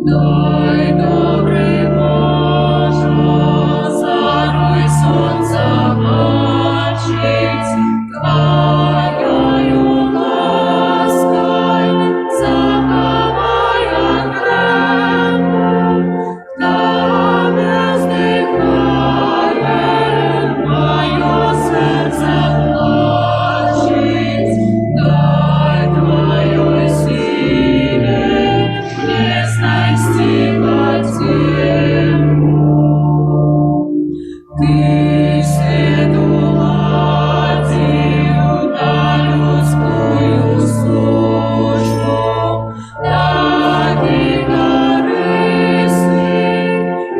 Дай, добрий Боже, заруй сонця бачить, Твоєю ласкою заховай окремо, Тебе здихає, моє серце плачить, дай Твою силу незнасть землю. Ты свету ладил на людскую службу, таки корыстный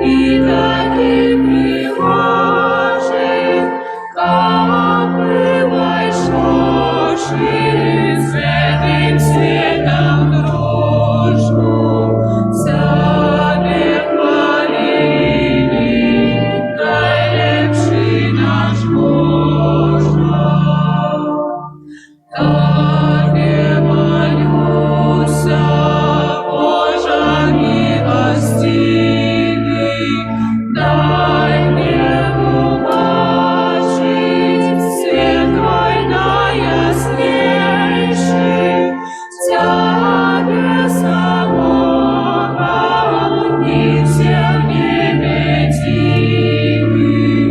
и таки пригожий, обывай шоши с этим светом дружбу. Тебе хвалили, найлепший наш Боже. Тебе молюся, Боже милостивый, дай мне убачить свет Твой наяснейший, Тебе самого и все в небе тихий,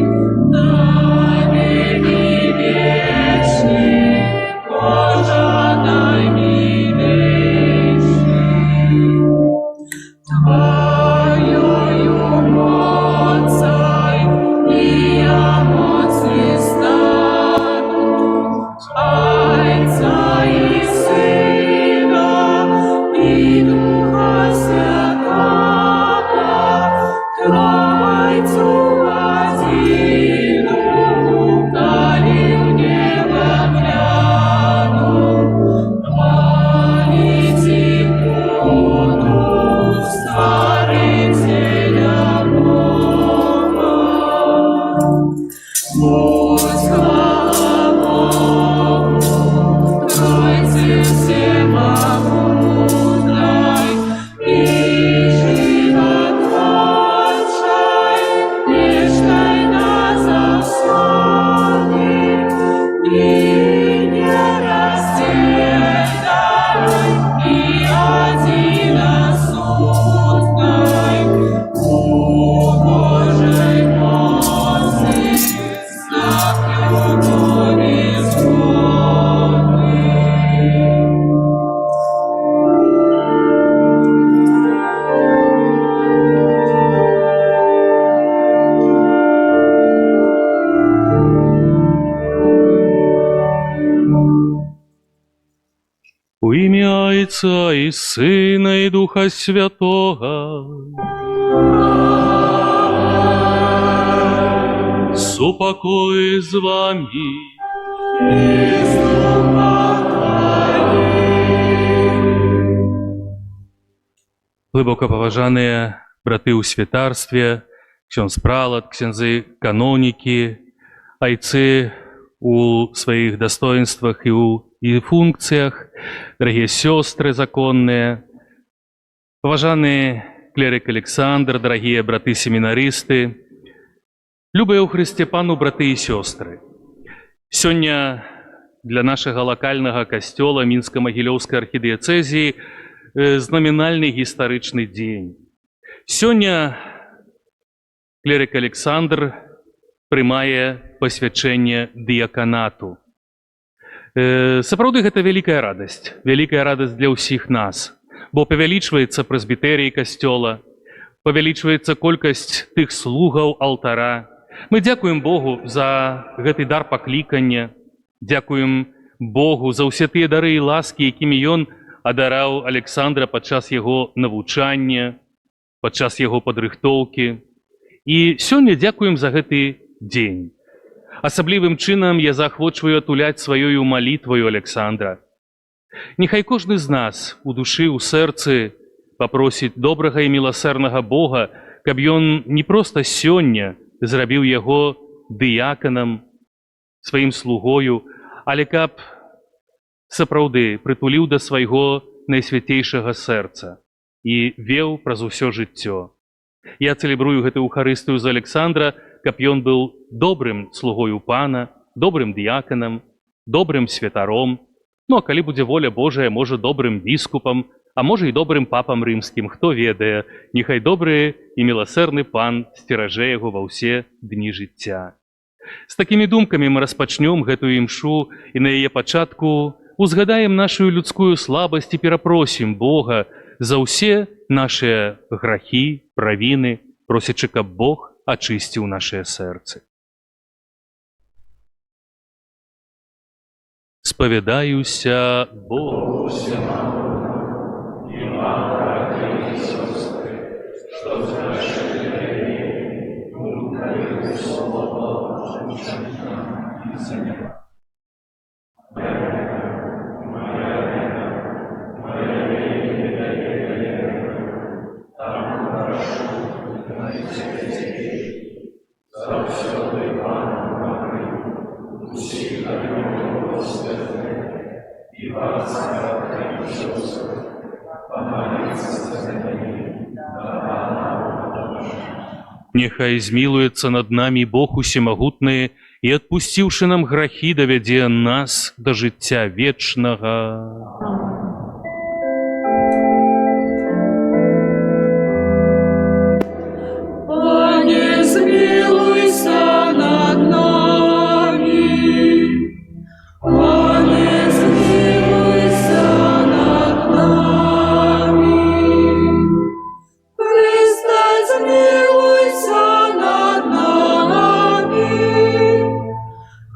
навеки вечный, Боже наимилейший. Твоею мощью и я моцны стану, Отца и Сына и Духа Святого, Тройцу одину, коли в небо гляну, молите буду Створителя Бога. Пусть хвала Богу, Тройце всемогутной, и животворчей, вечной на засоне, и нераздельной, и одиносудной, у Божьей моцы знак любви исходный. У ім'я Отця і Сина, і Духа Святого. Супокой з вами. Глибоко поважаныя браты ў святарстве, ksiądz пралат, księdzy канонікі, айцы у сваіх достоинствах і функціях, дорогие сестры законные, поважанный клерик Александр, дорогие браты-семинаристы, любые у Христе Пану браты и сестры. Сегодня для нашего локального костела Минско-Могилевской архидиецезии знаменальный гістарычны дзень. Сегодня клерик Александр прымае пасвячэнне дыяканату. Сапраўды гэта вялікая радасць для ўсіх нас, бо павялічваецца прэзбітэрый касцёла, павялічваецца колькасць тых слугаў алтара. Мы дзякуем Богу за гэты дар паклікання, дзякуем Богу за ўсе тыя дары і ласкі, якімі Ён адараў Александра падчас яго навучання, падчас яго падрыхтоўкі. І сёння дзякуем за гэты дзень. Асаблівым чынам я заахвочваю атуляць сваёю малітваю Александра. Нехай кожны з нас у душы, у сэрцы папросіць добрага і міласэрнага Бога, каб ён не проста сёння зрабіў яго дыяканам, сваім слугою, але каб сапраўды прытуліў да свайго найсвяцейшага сэрца. і веў праз усё жыццё. Я цэлебрую гэтую Эўхарыстыю за Александра, каб ён быў добрым слугою пана, добрым дыяканам, добрым святаром, ну а калі будзе воля Божая, можа добрым біскупам, а можа і добрым папам рымскім, хто ведае, няхай добры і міласэрны пан сцеражэ яго ва ўсе дні жыцця. З такімі думкамі мы распачнём гэтую імшу і на яе пачатку узгадаем нашу людскую слабасць і перапросім Бога за ўсе нашыя грахі, правіны, просячы, каб Бог ачысціў нашыя сэрцы. Спавядаюся Богу всемогу, и вам, братья и сестры, что згрешили грехи, думкою, словом, учением и занятием. Нехай змілуецца над намі Бог усемагутны і, адпусціўшы нам грахі, давядзе нас да жыцця вечнага. Пане, змилуйся над нами. Пане, змилуйся над нами. Христе, змилуйся над нами.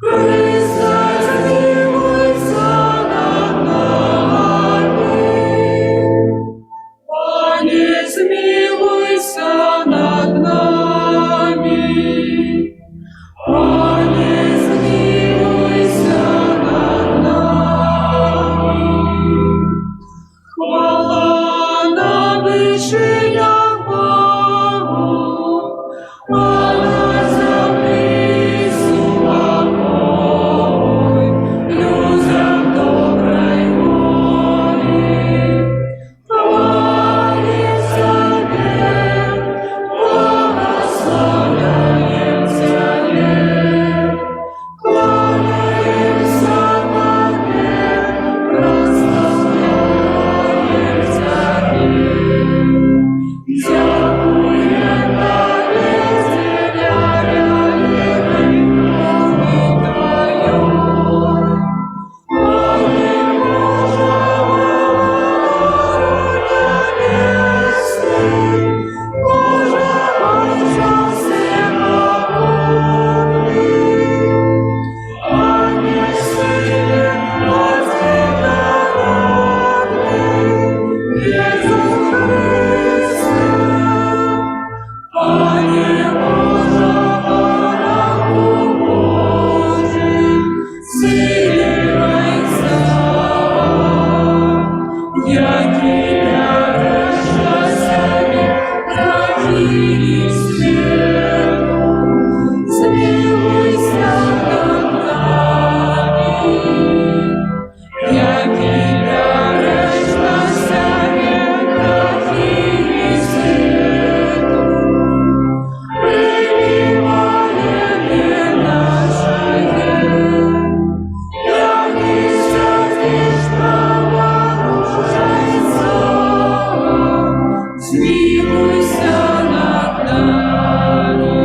Христе, змилуйся над нами. Пане, змилуйся над нами. Пане, змилуйся над нами. Хвала на вишенях Богу, а на землі супокой, людям доброй волі. Хвалим Тебе, благословляем Тебе, кланяемся Тебе, прославляем Тебе. Дякуем Тебе, зеляя и Твоей. Молим Боже, Отче всемогутний, Пане, силе возблагодарный, Иисус Христе. Пане Боже, ораку Божий, зцілюйся, які бережешся від гріхів світу. Змилуйся над нами, які бережешся від гріхів світу. Прийми моління наше, які святиш праворуженця. Змилуйся над нами,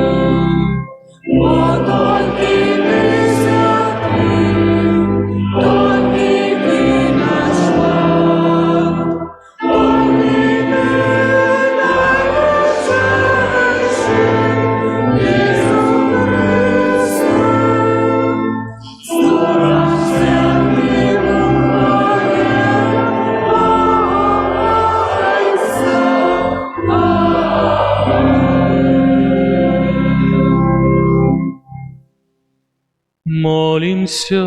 бо тільки Ти святий, тільки Ти наш Бог, тільки Ти найвищий, Ісус Христе. Старайся Ти Молімся.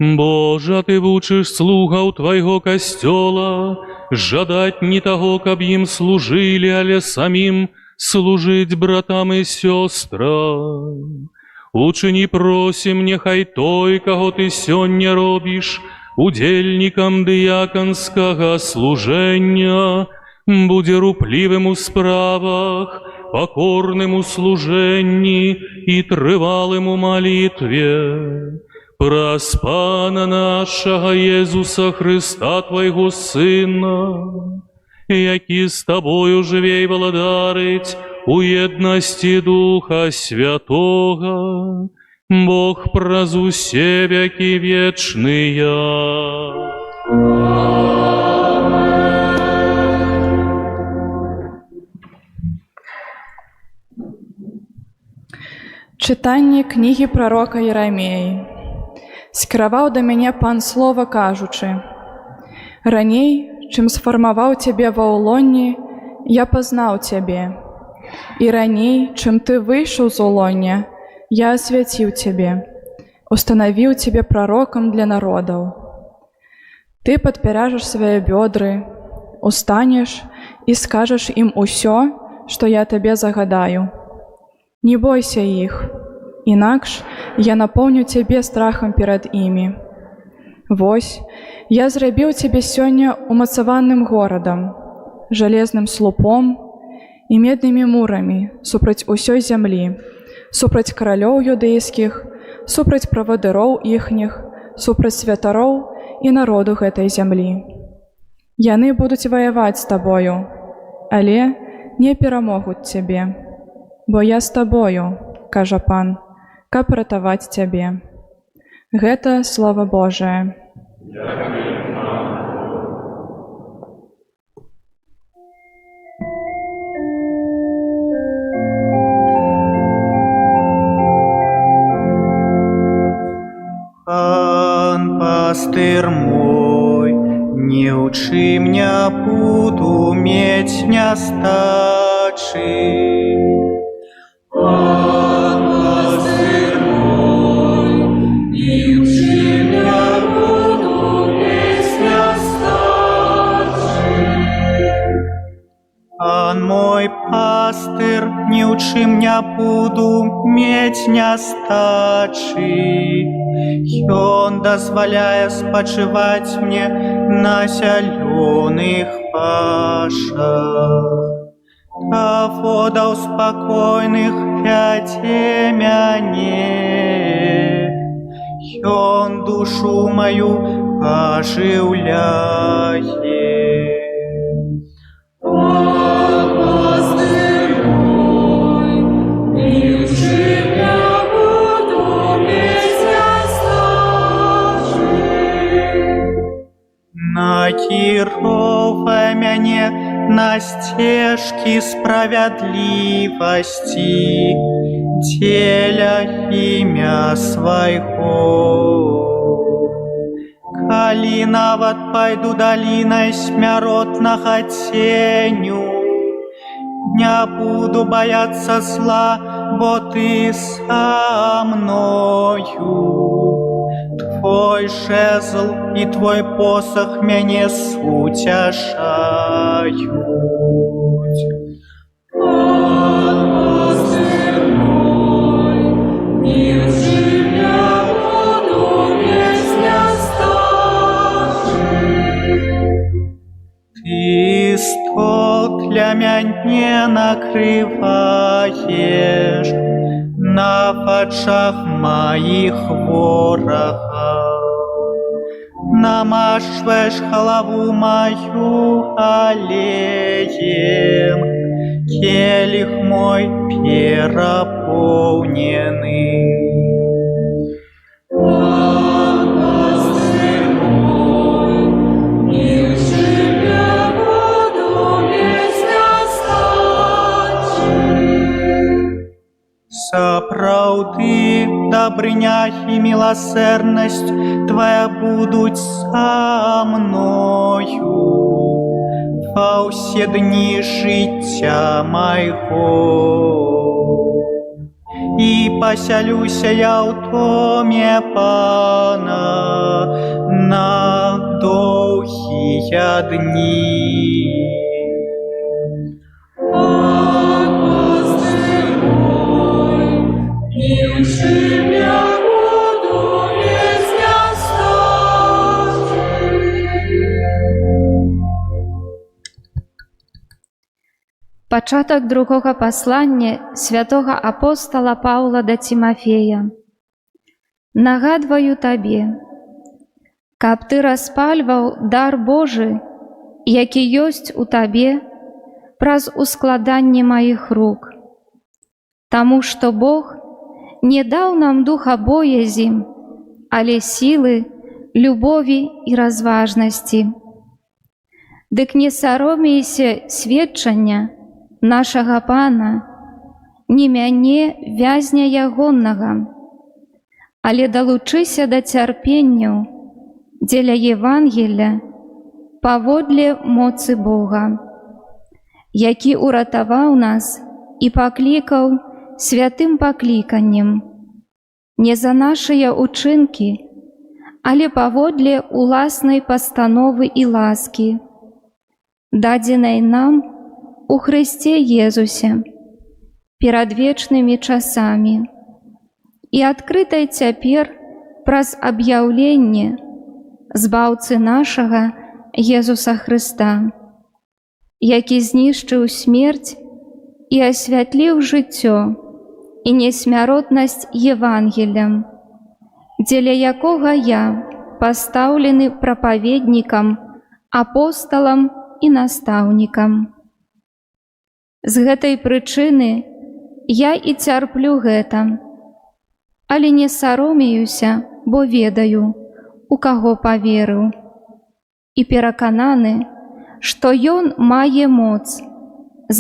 Божа, Ты вучыш слугаў Твайго касцёла жадаць не таго, каб ім служылі, але самім служыць братам і сёстрам. Учыні просім, няхай той, каго Ты сёння робіш удельникам дыяконскага служення, будзе руплівым у справах, покорным у служенні і трывалым у молитве. Праз Пана нашага Езуса Христа, Твайго Сына, які з Тобою живе і владарить у єдності Духа Святого, Бог праз усе веки вечные. Читання книги пророка Єремії. Скіраваў да мяне Пан слова, кажучы: «Раней, чым сфармаваў цябе ва ўлонні, я пазнаў цябе. І раней, чым ты выйшаў з улоння, я асвяціў цябе, устанавіў цябе пророкам для народаў. Ты падпяражаш свае бёдры, устанеш і скажаш ім усё, што я табе загадаю. Не бойся іх, інакш я напоўню цябе страхам перад імі. Вось, я зрабіў цябе сёння умацаваным горадам, жалезным слупом і меднымі мурамі супраць усёй зямлі, супраць каралёў юдэйскіх, супраць правадыроў іхніх, супраць святароў і народу гэтай зямлі. Яны будуць ваяваць з табою, але не перамогуць цябе. Бо я з табою, кажа Пан, каб ратаваць цябе». Гэта Слова Божае. Пан пастыр мой, не учи меня буду мець нястачы. Пан пастыр мой, не учи меня буду мець нястачы. Пан мой пастыр, не учи меня буду мець нястачы. Ён дазваляе спачываць мне на зялёных пашах. Да водаў спакойных вядзе мяне, Ён душу маю ажыўляе. Пан пастыр мой, не учи меня буду мець нястачы. Накіроўвай мяне на сцежкі справядлівасці, дзеля імя свайго. Калі нават пайду далінай смяротнага ценю, не буду баяцца зла, бо ты са мною. Твой жезл і твой посох мяне суцяшаюць. Пан пастыр мой, не учи меня буду мець нястачы. Ты стол для мяне накрываеш на вачах маіх ворагаў. Намашваеш галаву маю алеем, келіх мой перапоўнены. Пан пастыр мой, не учи меня буду мець нястачы. Сапраўды, дабрыня і міласэрнасць Твая будуць са мною ва ўсе дні жыцця майго. І пасялюся я ў доме Пана на доўгія дні. Пан пастыр мой, не учи меня буду мець нястачы. Пачатак другога паслання святога апостала Паўла да Тимофея. Нагадваю табе, каб ты распальваў дар Божы, які ёсць у табе праз ускладанне маіх рук. Таму што Бог не даў нам духа боязі, але сілы, любові і разважнасці. Дык не саромейся сведчання нашага Пана, не мяне, вязня ягоннага, але далучыся да цярпенняў дзеля Евангелля паводле моцы Бога, які уратаваў нас і паклікаў святым пакліканнем, не за нашыя учынкі, але паводле уласнай пастановы і ласкі, дадзенай нам у Хрысце Езусе перад вечнымі часамі і адкрытай цяпер праз аб'яўленне збаўцы нашага Езуса Хрыста, які знішчыў смерць і асвятліў жыццё і несмяротнасць Евангеллем, дзеля якога я пастаўлены прапаведнікам, апосталам і настаўнікам. З гэтай прычыны я і цярплю гэта, але не саромеюся, бо ведаю, у каго паверыў, і перакананы, што ён мае моц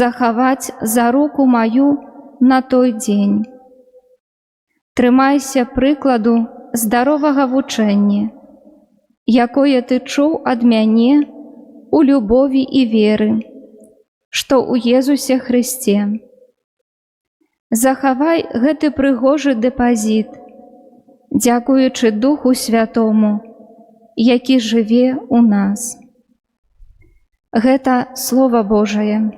захаваць за руку маю на той дзень. Трымайся прыкладу здаровага вучэння, якое ты чуў ад мяне у любові і веры, што ў Езусе Хрысце. Захавай гэты прыгожы дэпазіт, дзякуючы Духу Святому, які жыве ў нас. Гэта Слова Божае.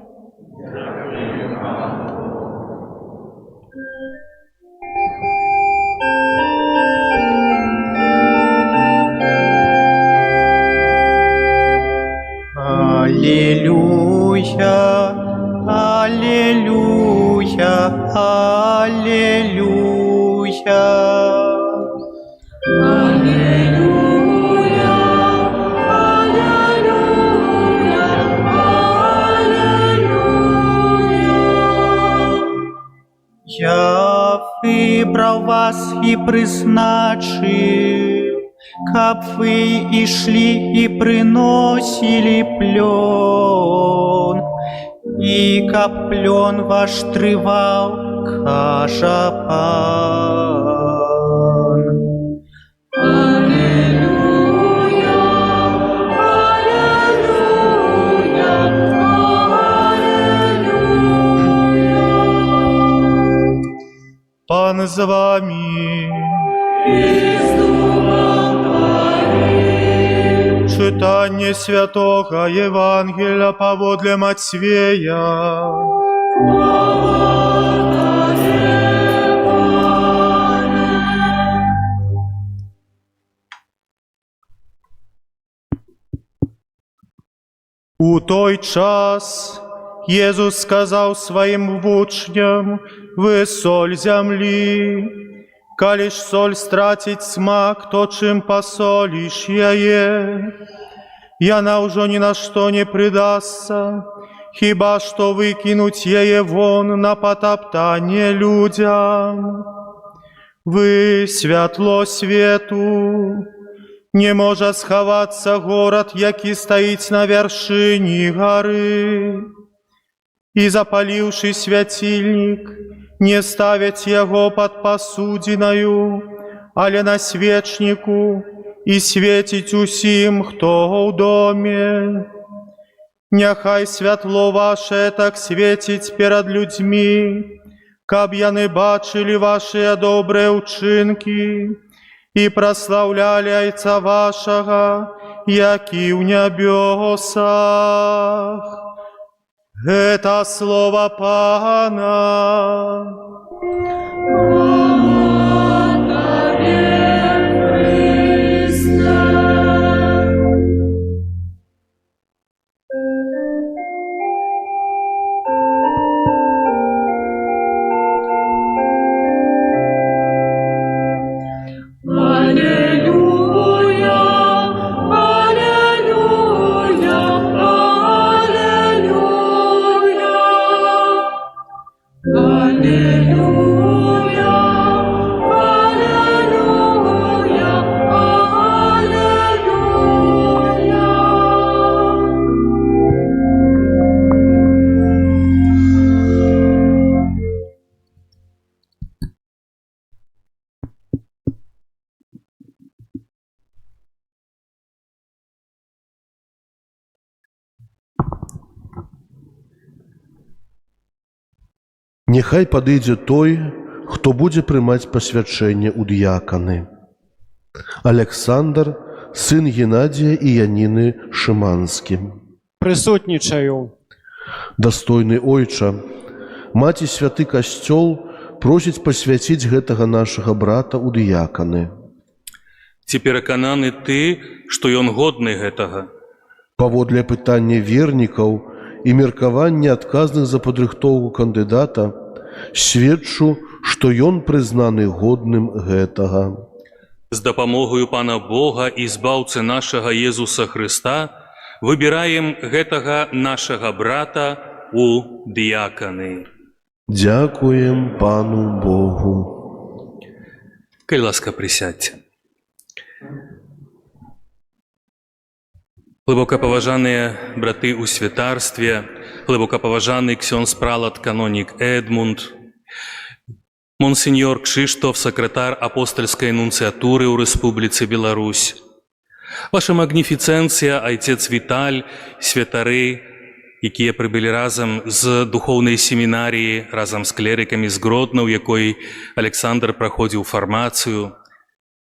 Аллилуйя, аллилуйя, аллилуйя. Аллилуйя, аллилуйя, аллилуйя. Я выбрал вас и призначил, каб вы ішлі і приносили плён, і каб плён ваш трываў, кажа Пан. Аллилуйя, аллилуйя, аллилуйя. Пан з вами. Читання святого Євангелія паводле Матвея. У той час Єсус сказав своїм вучням: «Ви соль землі. Калі ж соль страціць смак, то чым пасоліш яе? Яна ўжо ні на што не прыдасца, хіба што выкінуць яе вон на патаптанне людзям. Вы святло свету. Не можа схавацца горад, які стаіць на вяршыні гары. І запаліўшы свяцільнік, не ставяць яго пад пасудзінаю, але на свечніку, і свеціць усім, хто ў доме. Няхай святло ваше так свеціць перад людзьмі, каб яны бачылі вашыя добрыя ўчынкі і праслаўлялі Айца вашага, які ў нябёсах». Это слово Пана. Няхай падыдзе той, хто будзе прымаць пасвячэнне ў дыяканы. Александр, сын Геннадія і Яніны Шыманскі. Присутнічаю. Дастойны ойча, маці святы касцёл просіць пасвяціць гэтага нашага брата ў дыяканы. Ці перакананы ты, што ён годны гэтага? Паводле пытання вернікаў і меркавання адказных за падрыхтоўку кандыдата, сведчу, што ён прызнаны годным гэтага. З дапамогою Пана Бога і збаўцы нашага Езуса Хрыста выбіраем гэтага нашага брата у дыяканы. Дзякуем Пану Богу. Калі ласка, прысядьце. Глыбокапаважаныя браты ў святарстве, глыбокапаважаны ксёндз пралат канонік Эдмунд, монсеньор Кшыштоф, сакратар апостальскай нунцыятуры ў Рэспубліцы Беларусь, ваша магніфіцэнцыя, айцец Віталь, святары, якія прыбылі разам з духоўнай семінаріі, разам з клерыкамі з Гродна, у якой Александр праходзіў фармацыю,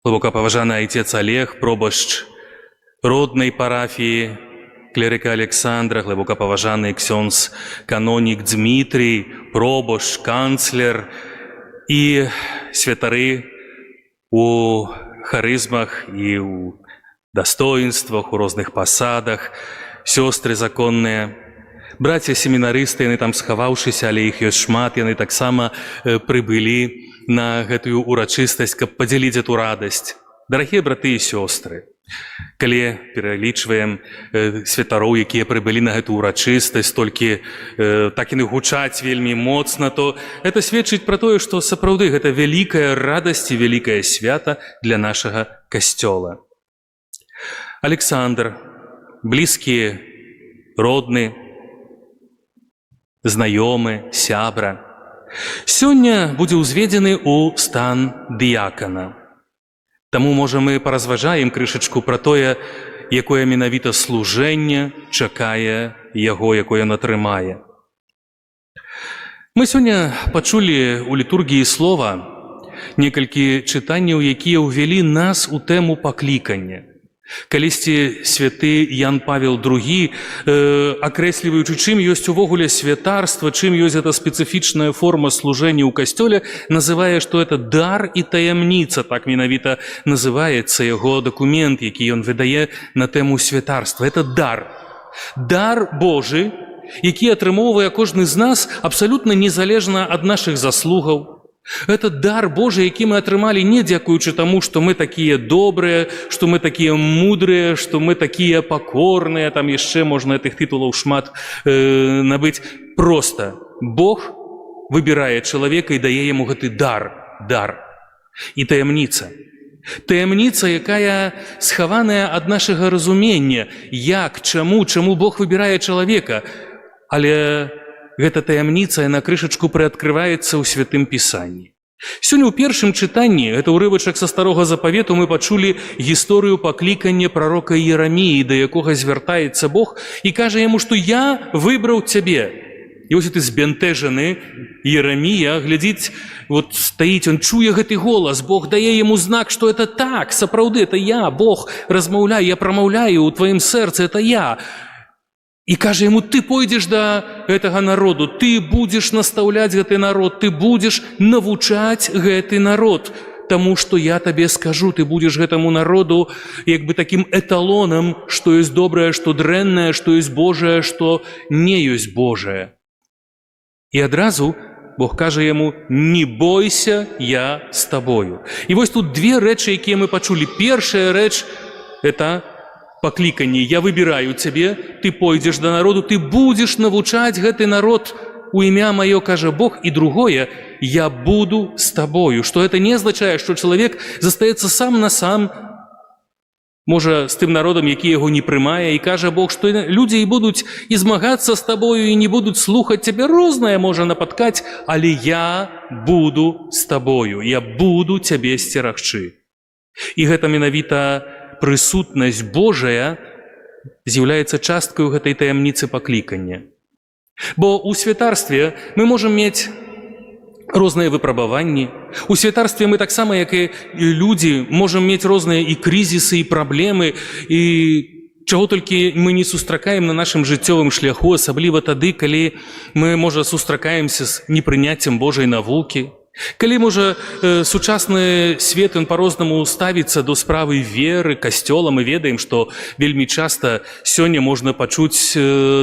глыбокапаважаны айцец Олег, пробашч роднай парафіі клерыка Александра, глыбокапаважаны ксёндз канонік Дмітрий, пробашч, канцлер і святары у харызмах і ў дастоінствах, у розных пасадах, сёстры законныя, браці семінарысты, яны там схаваўшыся, але іх ёсць шмат, яны таксама прыбылі на гэтую урачыстасць, каб падзяліць эту радасць. Дарагія браты і сёстры, калі пералічваем святароў, якія прыбылі на гэту урачыстасць, толькі так яны гучаць вельмі моцна, то гэта сведчыць пра тое, што сапраўды гэта вялікая радасць і вялікае свята для нашага касцёла. Александр, блізкі, родны, знаёмы, сябра, сёння будзе ўзведзены ў стан дыякана. Таму, можа, мы паразважаем крышачку пра тое, якое менавіта служэнне чакае яго, якое ён атрымае. Мы сёння пачулі ў літургіі слова некалькі чытанняў, якія ўвялі нас у тэму паклікання. Калісьці святы Ян Павел II, акрэсліваючы, чым ёсць увогуле святарства, чым ёсць гэта спецыфічная форма служэння ў касцёле, называе, што это дар і таямніца, так менавіта называецца яго дакумент, які ён выдае на тэму святарства. Это дар. Дар Божы, які атрымоўвае кожны з нас абсалютна незалежна ад нашых заслугаў. Это дар Божий, які мы атрымалі не дзякуючы таму, што мы такія добрыя, што мы такія мудрыя, што мы такія пакорныя, там яшчэ можна гэтых тытулаў шмат набыць. Проста Бог выбірае чалавека і дае яму гэты дар. І таямніца. Таямніца, якая схаваная ад нашага разумення. Як, чаму Бог выбірае чалавека? Але гэта таямніца, яна крышачку прыадкрываецца ў Святым Пісанні. Сёння ў першым чытанні, гэта ўрывачак са Старога Запавету, мы пачулі гісторыю паклікання прарока Єраміі, да якога звяртаецца Бог і кажа яму, што я выбраў цябе. І вось гэты збянтэжаны Єрамія глядзіць, вот стаіць, он чуе гэты голас, Бог дае яму знак, што это так, сапраўды, это я, Бог размаўляю, я прамаўляю ў тваім сэрцы, это я. І кажа яму, ты пойдзеш да гэтага народу, ты будзеш настаўляць гэты народ, ты будзеш навучаць гэты народ, таму што я табе скажу, ты будзеш гэтаму народу як бы такім эталонам, што ёсць добрае, што дрэннае, што ёсць Божае, што не ёсць Божае. І адразу Бог кажа яму, не бойся, я з табою. І вось тут две рэчы, якія мы пачулі. Першая рэч – это пакліканне, я выбіраю цябе, ты пойдзеш да народу, ты будзеш навучаць гэты народ у імя маё, кажа Бог. І другое, я буду з табою. Што это не азначае, што чалавек застаецца сам на сам, можа, з тым народам, які яго не прымае, і кажа Бог, што людзі і будуць і змагацца з табою, і не будуць слухаць цябе, рознае можа напаткаць, але я буду з табою, я буду цябе сцерагчы. І гэта менавіта прысутнасць Божая з'яўляецца часткаю гэтай таямніцы паклікання. Бо ў святарстве мы можам мець розныя выпрабаванні. У святарстве мы таксама, як і людзі, можам мець розныя і крызісы, і праблемы, і чаго толькі мы не сустракаем на нашым жыццёвым шляху, асабліва тады, калі мы, можа, сустракаемся з непрыняццем Божай навукі, калі, можа, сучасны свет, ён па-рознаму ставіцца до справы веры, касцёла. Мы ведаем, што вельмі часта сёння можна пачуць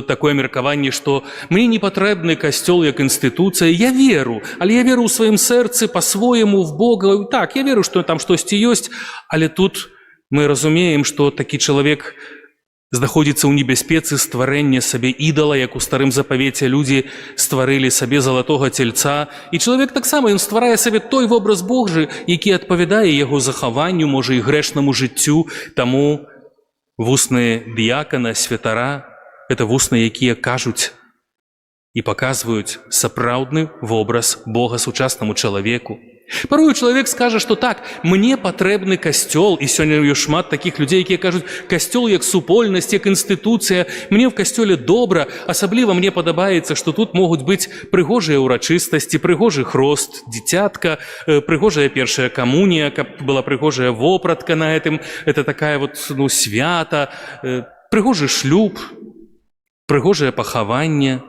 такое меркаванне, што мне не патрэбны касцёл як інстытуцыя. Я веру, але я веру ў сваім сэрцы па-свойму в Бога. Так, я веру, што там штосьці ёсць, але тут мы разумеем, што такі чалавек знаходзіцца ў небяспецы стварэння сабе ідала, як у старым запавеце людзі стварылі сабе залатога цельца. І чалавек таксама, ён стварае сабе той вобраз Божы, які адпавядае яго захаванню, можа, і грэшнаму жыццю. Таму вусны дыякана, святара – гэта вусны, якія кажуць і паказваюць сапраўдны вобраз Бога сучаснаму чалавеку. Парою чалавек скажа, што так, мне патрэбны касцёл, і сёння ёсць шмат такіх людзей, якія кажуць, касцёл як супольнасць, як інстытуцыя, мне в касцёле добра, асабліва мне падабаецца, што тут могуць быць прыгожыя ўрачыстасці, прыгожы хрост, дзіцятка, прыгожая першая камунія, каб была прыгожая вопратка на гэтым, это такая вот, свята, прыгожы шлюб, прыгожае пахаванне.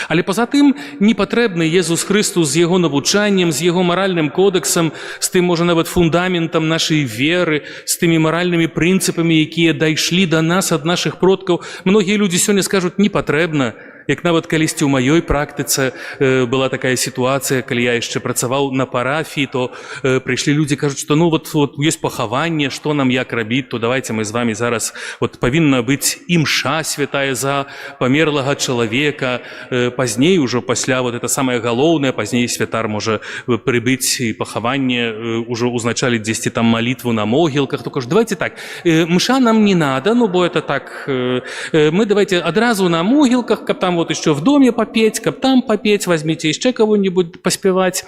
Але па-за тым не патрэбны Езус Хрыстус з яго навучаннем, з яго маральным кодэксам, з тым, можа, нават фундаментам нашай веры, з тымі маральнымі прынцыпамі, якія дайшлі да нас ад нашых продкаў. Многія людзі сёння скажуць, не патрэбна. Як нават калісьці ў маёй практыцы была такая сітуацыя, калі я яшчэ працаваў на парафіі, то прыйшлі людзі, кажуць, што вот ёсць пахаванне, што нам як рабіць, то давайте мы з вамі зараз, павінна быць імша святая за памерлага чалавека, пазней ужо пасля, это самае галоўнае, пазней святар можа прыбыць і пахаванне, ужо узначаліць дзесьці там малітву на могілках, то кажу, давайте так, мша нам не надо, бо это так, мы давайте адразу на могілках, каб там еще в доме попеть, каб там попеть, возьмите еще кого-нибудь поспевать.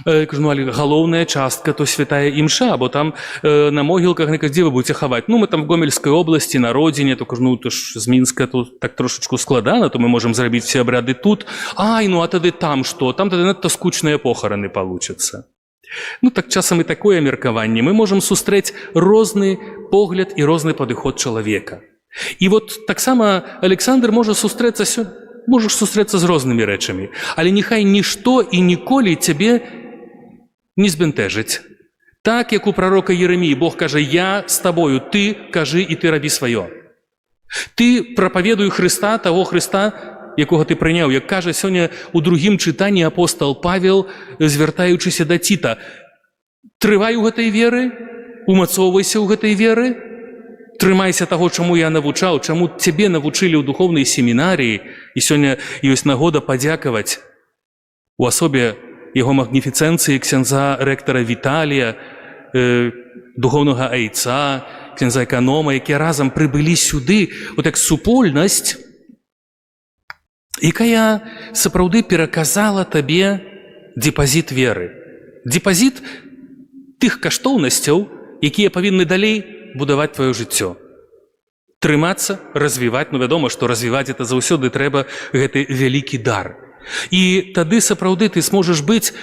Кажу, але галоўная частка, то святая імша, бо там на могілках, где вы будете хавать? Мы там в Гомельской области, на родине, то кажу, то ж з Мінска тут так трошечку складана, то мы можем зрабіць все обряды тут. А тады там что? Там тады надто скучные похороны получатся. Так часам і такое меркаванне. Мы можем сустрэць розны погляд і розны падыход чалавека. І таксама Александр можа сустрэцца сёння, можаш сустрэцца з рознымі рэчамі, але няхай нішто і ніколі цябе не збянтэжыць. Так, як у прарока Єремії, Бог кажа, я з табою, ты кажы і ты рабі сваё. Ты прапаведуй Хрыста, таго Хрыста, якога ты прыняў. Як кажа сёння у другім чытанні апостол Павел, звяртаючыся да Ціта, трывай у гэтай веры, умацоўвайся ў гэтай веры, трымайся таго, чаму я навучаў, чаму цябе навучылі ў духоўнай семінарыі, і сёння ёсць нагода падзякаваць у асобе яго магніфіцэнцыі ксяндза рэктара Віталія, духоўнага айца, ксяндза эканома, якія разам прыбылі сюды, як супольнасць, якая сапраўды пераказала табе депазіт веры. Депазіт тых каштоўнасцяў, якія павінны далей будаваць твоё жыццё. Трымацца, развіваць, вядома, што развіваць это заўсёды трэба гэты вялікі дар. І тады сапраўды ты сможаш быць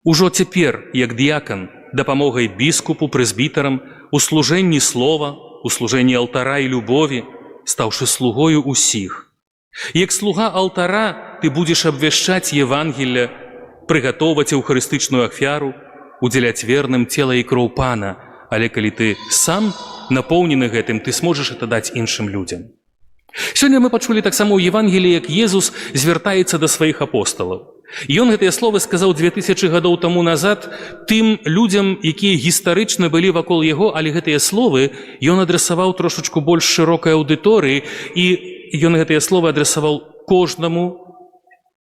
ужо цяпер, як дыякан, дапамогай біскупу, прэзбітарам, у служэнні слова, у служэнні алтара і любові, стаўшы слугою усіх. Як слуга алтара ты будзеш абвяшчаць Евангелле, прыгатоўваць эўхарыстычную ахвяру, удзяляць верным цела і кроў Пана, але калі ты сам напоўнены гэтым, ты сможаш это даць іншым людзям. Сёння мы пачулі таксама ў Евангеліі, як Езус звяртаецца да сваіх апосталаў. Ён гэтыя словы сказаў 2000 гадоў таму назад тым людзям, якія гістарычна былі вакол яго, але гэтыя словы ён адрасаваў трошачку больш шырокай аўдыторыі, і ён гэтыя словы адрасаваў кожнаму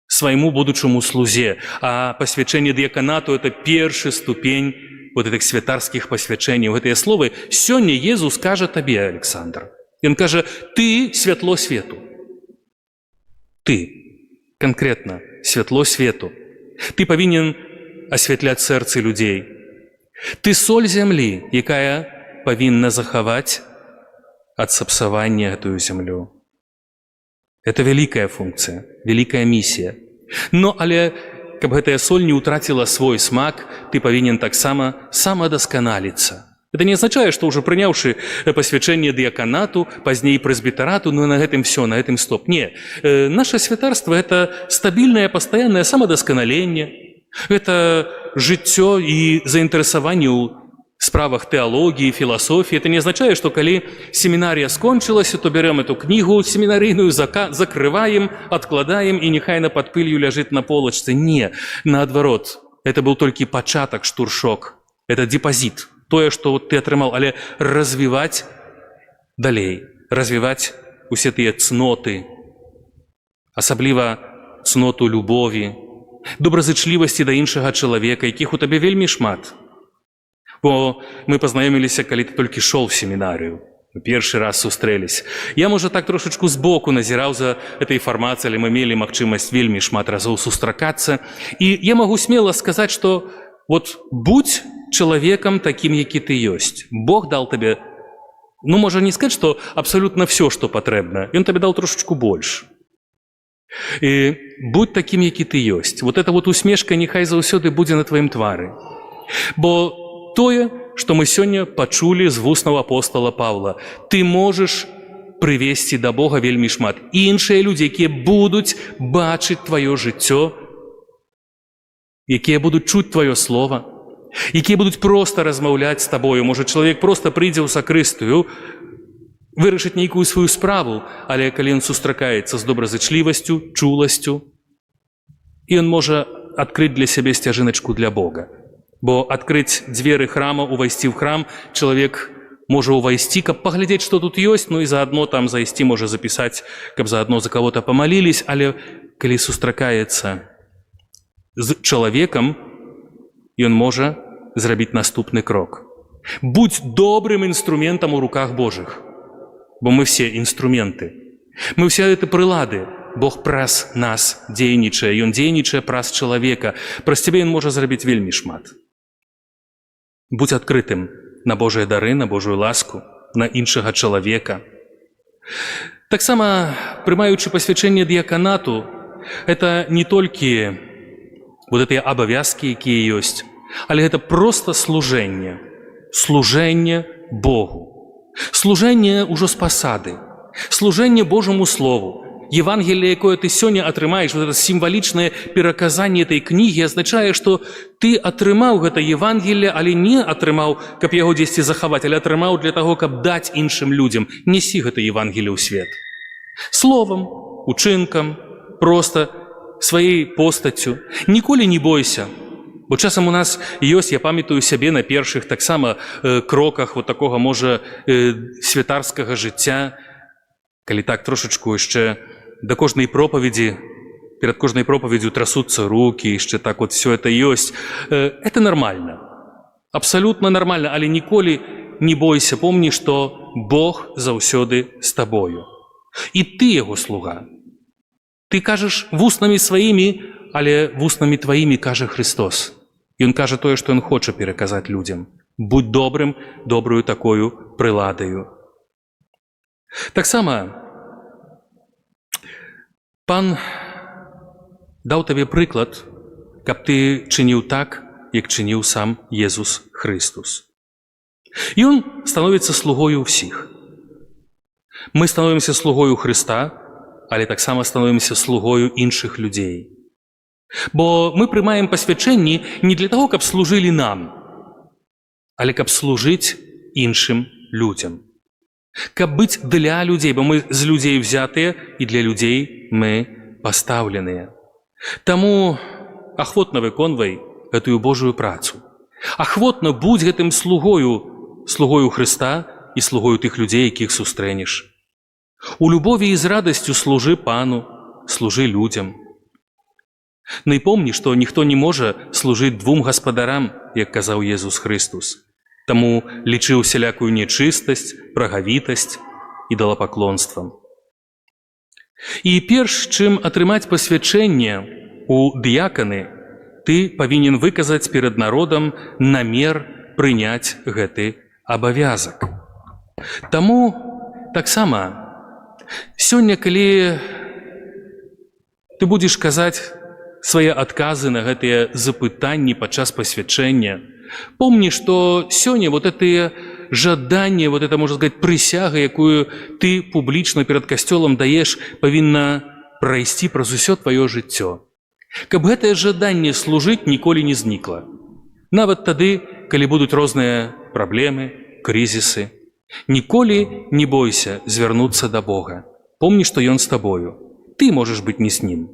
свайму будучаму слузе. А пасвячэнне дыяканату – это першы ступень гэтых святарскіх пасвячэнняў. Гэтыя словы сёння Езус кажа табе, Александр. Ён кажа, ты святло свету. Ты, конкретно, святло свету. Ты павінен асвятляць сэрцы людзей. Ты соль зямлі, якая павінна захаваць ад сапсавання гэтую зямлю. Это вялікая функцыя, вялікая місія. Але каб гэтая соль не утратила свой смак, ты павінен таксама самадасканаліцца. Это не означает, что уже приняўшы посвящение диаконату, позднее пресбитерату, ну и на этом все, на этом стоп. Не, наше святарство – это стабильное, постоянное самодосконаление, это жыццё и заинтересование у справах теологии, философии. Это не означает, что коли семинария скончилась, то берем эту книгу семинарийную, закрываем, откладаем и нехай на под пылью лежит на полочце. Не, наоборот, это был только початок, штуршок, это депозит. Тое, што вот ты атрымаў, але развіваць далей, развіваць усе тыя цноты, асабліва цноту любові, добразычлівасці да іншага чалавека, якіх у табе вельмі шмат. Бо мы пазнаёміліся, калі ты толькі шоў в семінарыю, першы раз сустрэлись. Я, можа, так трошачку збоку назіраў за этой фармацыяй, але мы мелі магчымасць вельмі шмат разоў сустракацца. І я магу смела сказаць, што вот будь человеком таким, які ты ёсць. Бог дал тебе, ну, можа не сказать, что абсолютно все, что потребно. И он тебе дал трошечку больше. И будь таким, які ты ёсць. Вот эта вот усмешка нехай заўсёды будзе на твоім твары. Бо тое, што мы сёння пачулі з вуснаў апостола Павла, ты можаш прывесці да Бога вельмі шмат. І іншыя людзі, якія будуць бачыць тваё жыццё, якія будуць чуць тваё слово, якія будуць проста размаўляць з табою. Можа, чалавек проста прыйдзе ў сакрыстыю, вырашыць нейкую сваю справу, але калі ён сустракаецца з добразычлівасцю, чуласцю, і ён можа адкрыць для сябе сцяжыначку для Бога. Бо адкрыць дзверы храма, увайсці ў храм, чалавек можа увайсці, каб паглядзець, што тут ёсць, ну і заадно там зайсці, можа запісаць, каб заадно за кого-то памалілись, але калі сустракаецца з чалавекам, ён можа зрабіць наступны крок. Будь добрым інструментам у руках Божых, бо мы все інструменты. Мы все это прылады. Бог праз нас дзейнічае, ён дзейнічае праз чалавека. Праз цябе ён можа зрабіць вельмі шмат. Будь адкрытым на Божыя дары, на Божую ласку, на іншага чалавека. Таксама, прымаючы пасвячэнне дыяканату, это не толькі вот гэтыя абавязкі, якія ёсць, але гэта проста служэнне. Служэнне Богу. Служэнне ўжо з пасады. Служэнне Божаму Слову. Евангелие, якое ты сёння атрымаеш, вот это сімвалічнае пераказанне этой кнігі, азначае, што ты атрымаў гэта Евангелие, але не атрымаў, каб яго дзесьці захаваць, але атрымаў для таго, каб даць іншым людзям. Несі гэта Евангелие ў свет. Словам, учынкам, проста сваей постаццю. Ніколі не бойся. Бо часам у нас ёсць, я памятаю сябе на першых таксама кроках вот такога, можа, святарскага жыцця, калі так трошачку яшчэ да кожнай пропаведзі, перад кожнай пропаведзю трасуцца рукі, яшчэ так вот все это ёсць. Это нормально. Абсолютно нормально, але ніколі не бойся, помні, што Бог заўсёды з табою. І ты яго слуга. Ты кажаш вуснамі сваімі, але вуснамі тваімі кажа Христос. Ён кажа тое, што ён хоча пераказаць людзям. Будь добрым, добрую такою прыладаю. Таксама Пан даў табе прыклад, каб ты чыніў так, як чыніў сам Езус Христус. Ён становіцца слугою ўсіх. Мы становімся слугою Христа, але таксама становімся слугою іншых людзей. Бо мы прымаем пасвячэнні не для таго, каб служылі нам, але каб служыць іншым людзям. Каб быць для людзей, бо мы з людзей взятыя, і для людзей мы пастаўленыя. Таму ахвотна выконвай гэтую Божую працу. Ахвотна будь гэтым слугою Христа і слугою тых людзей, якіх сустрэнеш. У любові і з радасцю служы Пану, служы людзям. Ну і помні, што ніхто не можа служыць двум гаспадарам, як казаў Езус Христус. Таму лічы усялякую нечыстасць, прагавітасць, ідалапаклонствам. І перш чым атрымаць пасвячэнне у дыяканы, ты павінен выказаць перад народам намер прыняць гэты абавязак. Таму таксама сёння, калі ты будзеш казаць свае адказы на гэтыя запытанні падчас пасвячэння. Помні, што сёння вот гэтыя жаданне, вот это, можно сказать, прысяга, якую ты публічна перад касцёлам даеш, павінна прайсці праз усё тваё жыццё. Каб гэтае жаданне служыць ніколі не знікла. Нават тады, калі будуць розныя праблемы, крызісы. Ніколі не бойся звярнуцца да Бога. Помні, што Ён з табою. Ты можаш быць не з Нім.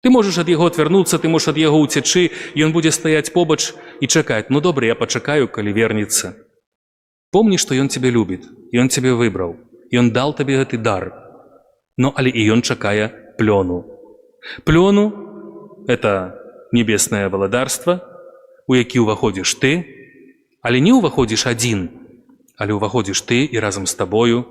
Ты можаш ад Яго адвярнуцца, ты можаш ад Яго ўцячы, Ён будзе стаяць побач і чакаць. Ну добра, я пачакаю, калі вернецца. Помні, што Ён цябе любіць, Ён цябе выбраў, Ён даў табе гэты дар. Но але і Ён чакае плёну. Плёну – это небеснае валадарства, у які ўваходзіш ты, але не ўваходзіш адзін, але ўваходзіш ты і разам з табою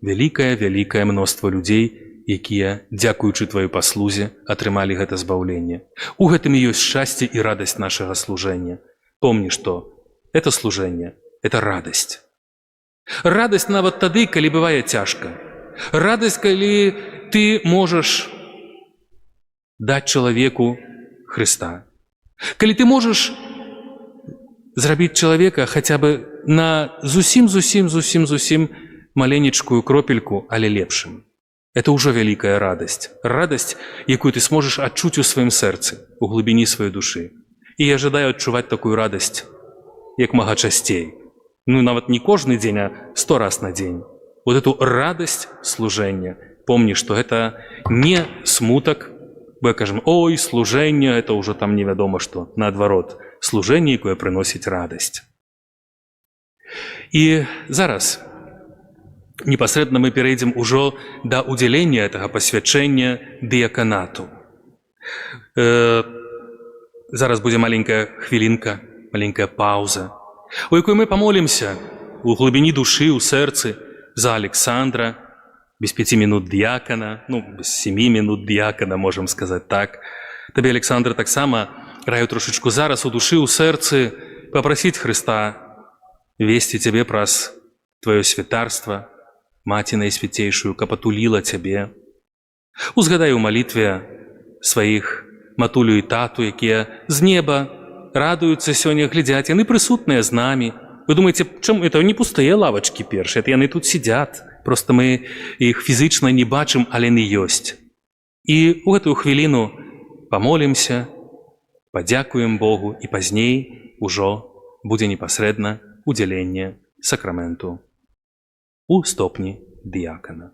вялікае мноства людзей, якія, дзякуючы тваёй паслузе, атрымалі гэта збаўленне. У гэтым і ёсць шчасце і радасць нашага служэння. Помні, што это служэнне – это радасць. Радасць нават тады, калі бывае цяжка. Радасць, калі ты можаш даць чалавеку Хрыста. Калі ты можаш зрабіць чалавека хаця бы на зусім маленечкую кропельку, але лепшым. Это ўжо вялікая радасць. Радасць, якую ты сможаш адчуць у сваім сэрцы, у глыбіні сваёй душы. І я жадаю адчуваць такую радасць як мага часцей. Ну, нават не кожны дзень, а 100 раз на дзень. Вот эту радасць служэння. Помні, што гэта не смутак, бо кажам, ой, служэнне, это ўжо там невядома што. Наадварот, служэнне, якое прыносіць радасць. І зараз непасрэдна мы перейдзем ужо да ўдзялення гэтага пасвячэння дыяканату. Зараз будзе маленькая хвілінка, маленькая пауза, у якой мы памолімся у глыбіні душы, у сэрцы за Александра, без 5 минут дыякана, ну, без 7 минут дыякана, можам сказаць так. Табе, Александр, таксама раю трошечку зараз у душы, у сэрцы папрасіць Хрыста весці цябе праз тваё святарства, Маці Найсвяцейшую, каб атуліла цябе. Узгадай у малітве сваіх матулю і тату, якія з неба радуюцца сёння, глядзяць, яны прысутныя з намі. Вы думаеце, чым это не пустыя лавачкі першыя, это яны тут сидзяць, просто мы іх фізычна не бачым, але яны ёсць. І ў гэтую хвіліну памолімся, падзякуем Богу, і пазней ужо будзе непасрэдна удзяленне сакраменту у стопні дыякана.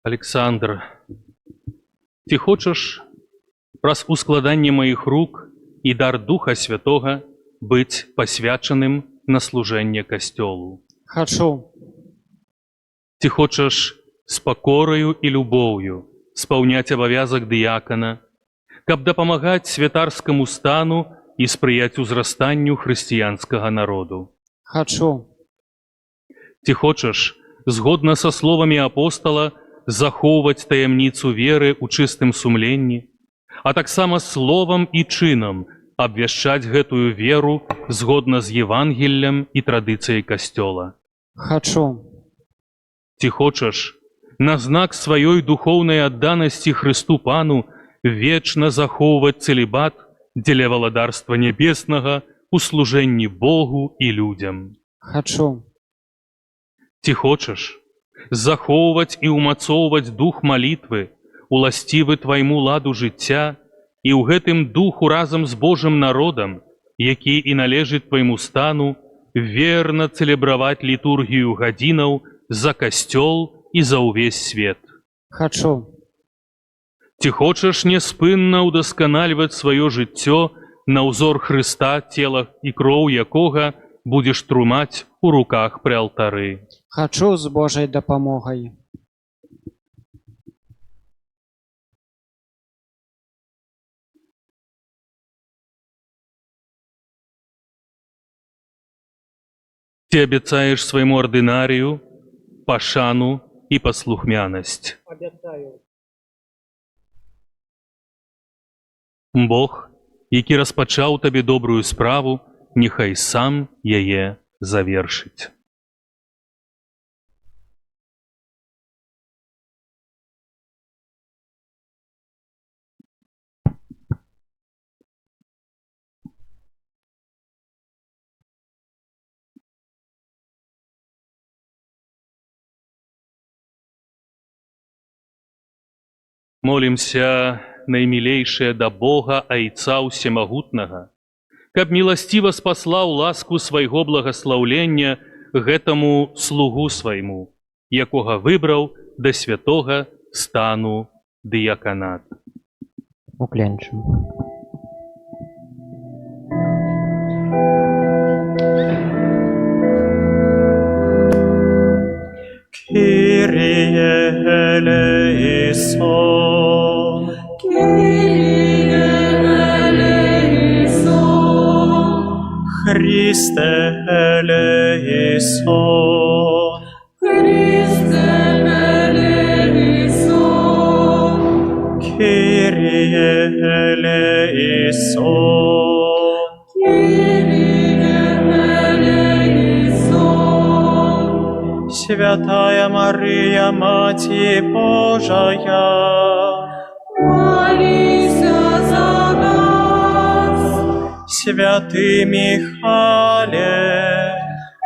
Александр, ці хочаш праз ускладанне маіх рук і дар Духа Святога быць пасвячаным на служэнне касцёлу? Хачу. Ці хочаш з пакораю і любоўю спаўняць абавязак дыякана, каб дапамагаць святарскаму стану і спрыяць узрастанню хрысціянскага народу? Хачу. Ці хочаш, згодна са словамі апостала, захоўваць таямніцу веры ў чыстым сумленні, а таксама словам і чынам абвяшчаць гэтую веру згодна з Евангеллем і традыцыяй касцёла? Хачу. Ці хочаш, на знак сваёй духоўнай адданасці Хрысту Пану, вечна захоўваць цэлібат дзеля валадарства нябеснага у служэнні Богу і людзям? Хачу. Ці хочаш, захоўваць і ўмацоўваць дух малітвы, уласцівы твайму ладу жыцця, і ў гэтым духу разам з Божым народам, які і належыць твайму стану, верна цэлебраваць літургію гадзінаў за касцёл і за ўвесь свет. Хачу. Ці хочаш няспынна ўдасканальваць сваё жыццё на ўзор Хрыста, цела і кроў якога будзеш трымаць у руках пры алтары. Хачу з Божай дапамогай. Ці абяцаеш свайму ардынарыю пашану і паслухмянасць? Абяцаю. Бог, які распачаў табе добрую справу, няхай сам яе завершыць. Молімся, наймілейшае да Бога, Айца Усемагутнага, каб міласціва спаслаў ласку свайго благаслаўлення гэтаму слугу свайму, якога выбраў да святога стану дыяканат. Уклянчым. Kyrie eleison. Kyrie eleison. Christe eleison. Christe eleison. Kyrie eleison. Kyrie eleison. Святая Мария, Мати Божия, Молися за нас. Святый Михале,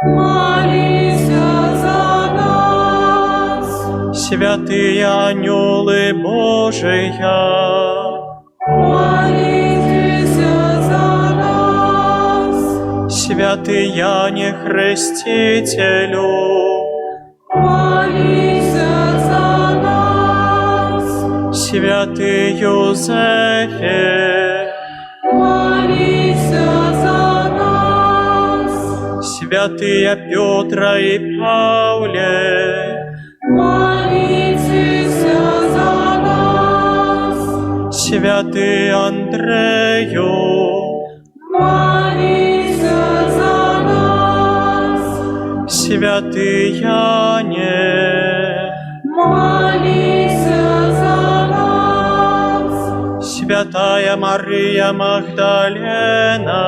Молися за нас. святые ангелы Божия, Молитесь за нас. святый Яне Хрестителю, Молися за нас. святый Юзефе, Молися за нас. святые Петра и Павле, Молитесь за нас. святый Андрею, Молися за нас. святый Яне, Молися за нас. святая Мария Магдалена,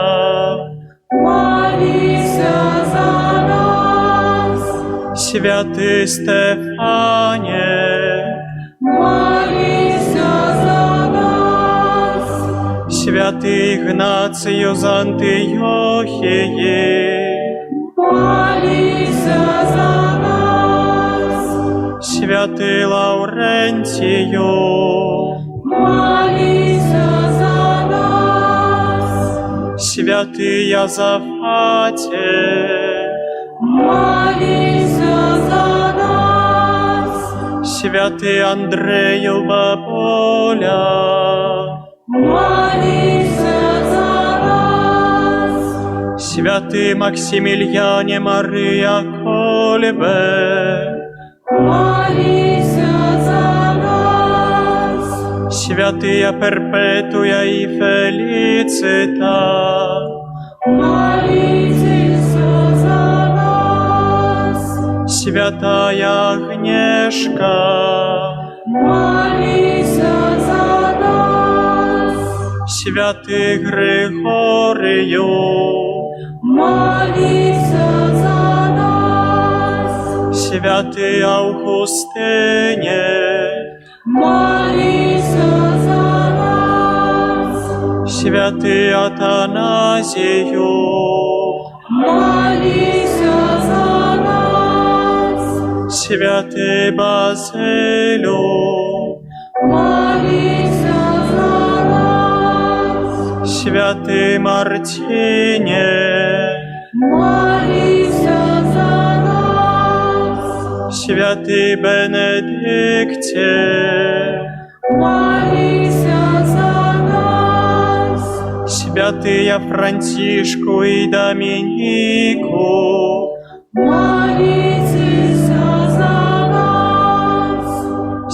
Молися за нас. святый Стефане, Молися за нас. святый Игнаций из Антиохии, Молися за нас. святый Лаврентию, Молися за нас. святый Язафате, Молися за нас. святый Андрею Баболя, Молися за нас. святый Максимiliане Мария Кольбе, Молися за нас. святые Перпетуя и Фелицита, Молитесь за нас. святая Агнешка, Молися за нас. святый Григорию, Молися за нас. святый Августине, Молися за нас. святый Атаназию, Молися за нас. Святий Базилю, молися за нас. святий Мартине, Молися за нас. святий Бенедикте, Молися за нас. святыя Франтишку и Доминику, Молитеся за нас.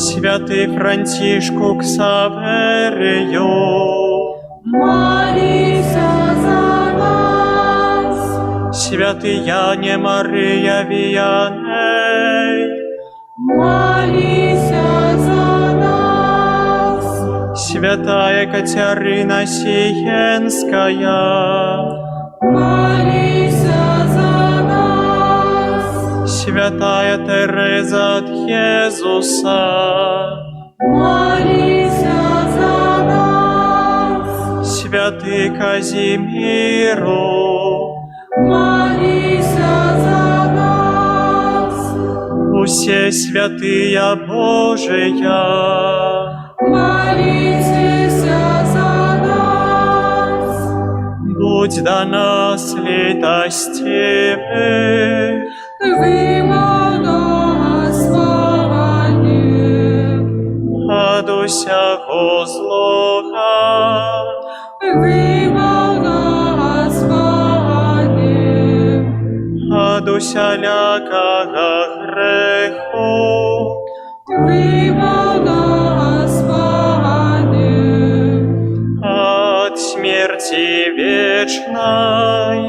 святый Франтишку Ксаверию, Молися за нас. святый Яне Мария Вианей, Молися за нас. святая Катерина Сиенская, Молися за нас. святая Тереза от Иисуса, Молися за нас. святый Казимиру, Молися за нас. все святые Божия, Молитеся за нас. будь до нас литостивы, Вимовно славі. от усяго злога, Вимовно славі. от усялякого греху, Вимовно славі. от смерти вечной,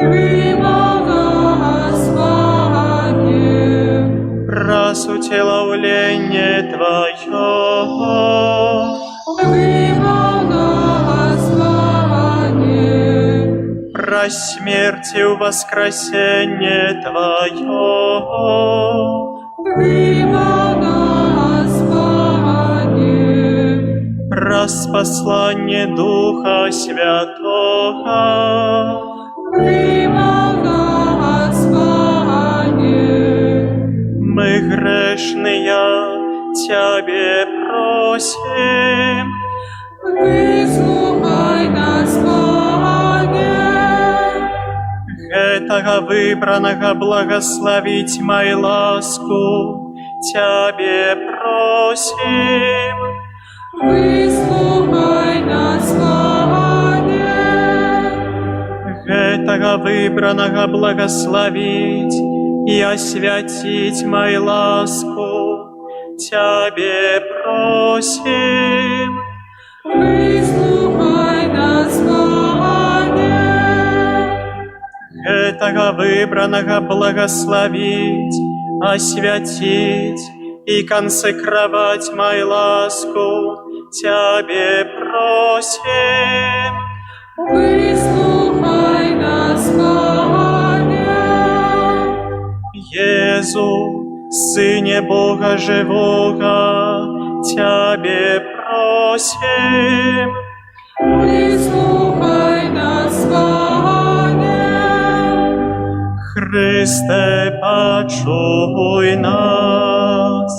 Вимовно славі. раз утеловление Твое, Вимовно славі. про смертью воскресение Твое, Вимовно славі. про спаслание Духа Святого, Вимовно славі. мы грешные Тебе просим, Вислухай нас, Боге. этого выбранного благословить мою ласку Тебе просим. Вислухай нас, Боге. Этого выбранного благословить и освятить мою ласку Тебе просим. Вислухай нас, Боге. Этого выбранного благословить, освятить и консекровать мою ласку Тебе просим. Вислухай нас, Боге. Иезу, Сыне Бога Живого, Тебе просим. Вислухай нас, Боге. Христе, почуй нас.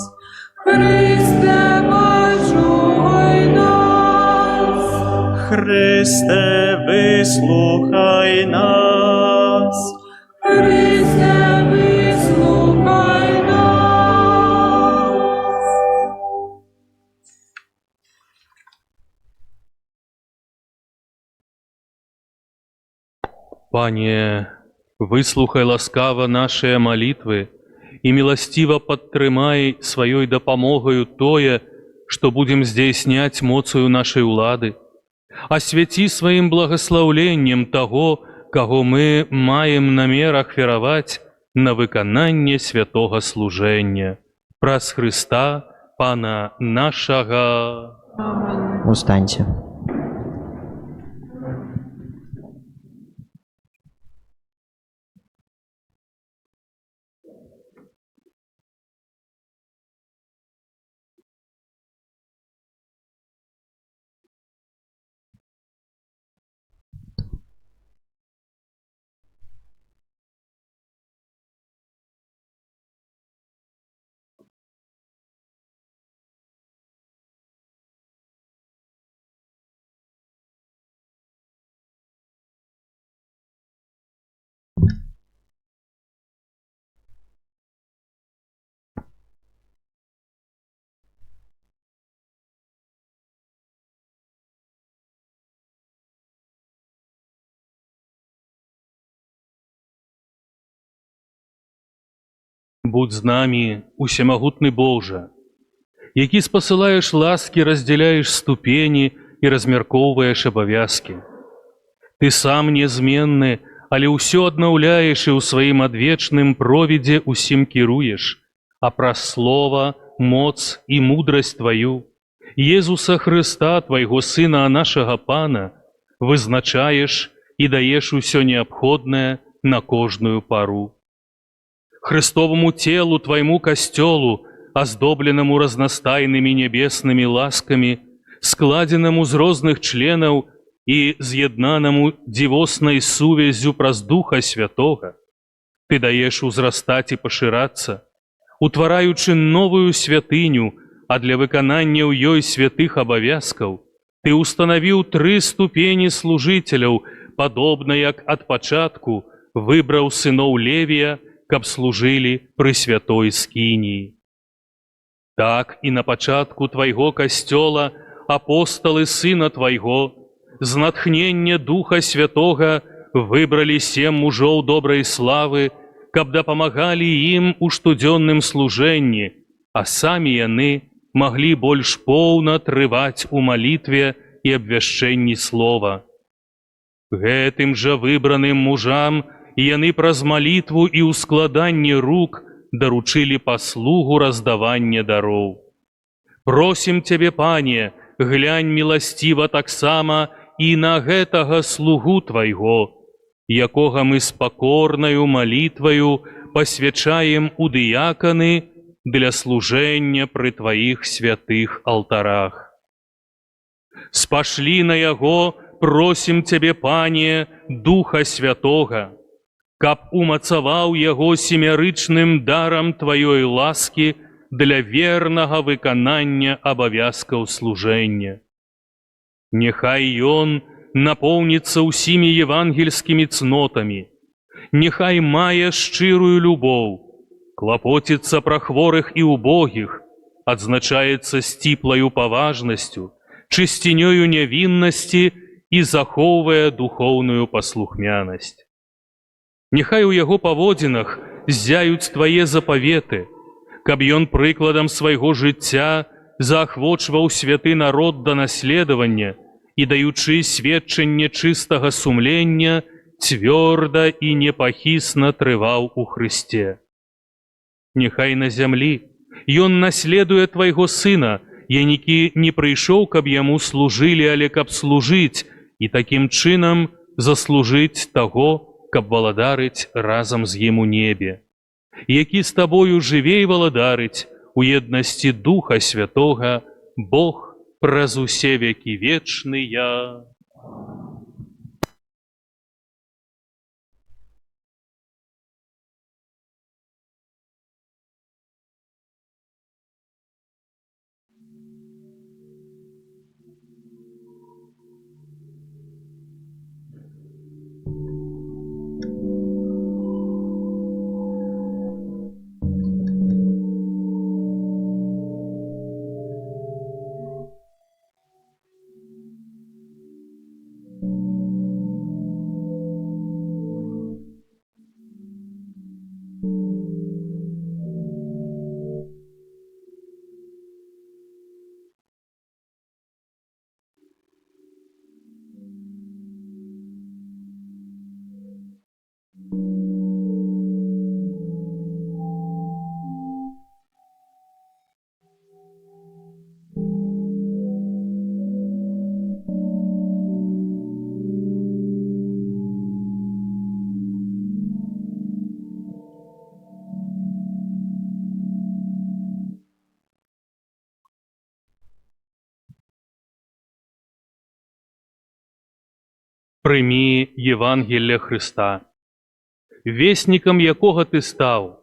Христе, почуй нас. Христе, вислухай нас. Христе, вислухай нас. Пане, выслухай ласкаво наши молитвы и милостиво подтрымай своей допомогою тое, что будем здейснять моцию нашей улады. Освяти своим благословлением того, кого мы маем намер ахвяраваць на выкананне святого служения. Праз Христа, Пана нашага. Устаньте. Будь з нами, усемагутны Божа, які спасылаеш ласкі, раздзяляеш ступені і размяркоўваеш абавязкі. Ты сам нязменны, але ўсё аднаўляеш і ў сваім адвечным провідзе усім кіруеш, а праз слова, моц і мудрасць Тваю, Езуса Хрыста, Твайго Сына, нашага Пана, вызначаеш і даеш усё неабходнае на кожную пару. Христовому телу Твайму касцёлу, аздобленаму разнастайнымі небеснымі ласкамі, складзенаму з розных членаў і з'яднанаму дзівоснай сувяззю праз Духа Святога, Ты даеш узрастаць і пашырацца, утвараючы новую святыню, а для выканання ў ёй святых абавязкаў Ты устанавіў 3 ступені служыцеляў, падобна як ад пачатку выбраў сыноў Левія, каб служылі пры святой скініі. Так і на пачатку Твайго касцёла апосталы Сына Твайго з натхнення Духа Святога выбралі 7 мужоў добрай славы, каб дапамагалі ім у штодзённым служэнні, а самі яны маглі больш поўна трываць у малітве і абвяшчэнні слова. Гэтым жа выбраным мужам яны праз малітву і ў складанні рук даручылі паслугу раздавання дароў. Просім Цябе, Пане, глянь міласціва таксама і на гэтага слугу Твайго, якога мы з пакорнаю малітваю пасвячаем у дыяканы для служэння пры Тваіх святых алтарах. Спашлі на яго, просім Цябе, Пане, Духа Святога, каб умацаваў яго семярычным дарам Тваёй ласкі для вернага выканання абавязкаў служэння. Няхай ён напоўніцца ўсімі евангельскімі цнотамі, няхай мае шчырую любоў, клапоціцца пра хворых і убогіх, адзначаецца сціплаю паважнасцю, чысцінёю нявіннасці і захоўвае духоўную паслухмянасць. Няхай у яго паводзінах ззяюць Твае запаветы, каб ён прыкладам свайго жыцця заахвочваў святы народ да наследавання і, даючы сведчанне чыстага сумлення, цвёрда і непахісна трываў у Хрысце. Няхай на зямлі ён наследуе Твайго Сына, які не прыйшоў, каб яму служылі, але каб служыць, і такім чынам заслужыць таго, каб валадарыць разам з ім у небе, які з Табою жыве і валадарыць у еднасці Духа Святога, Бог праз усе векі вечныя. Прымі Євангелля Христа, веснікам якога ты стаў,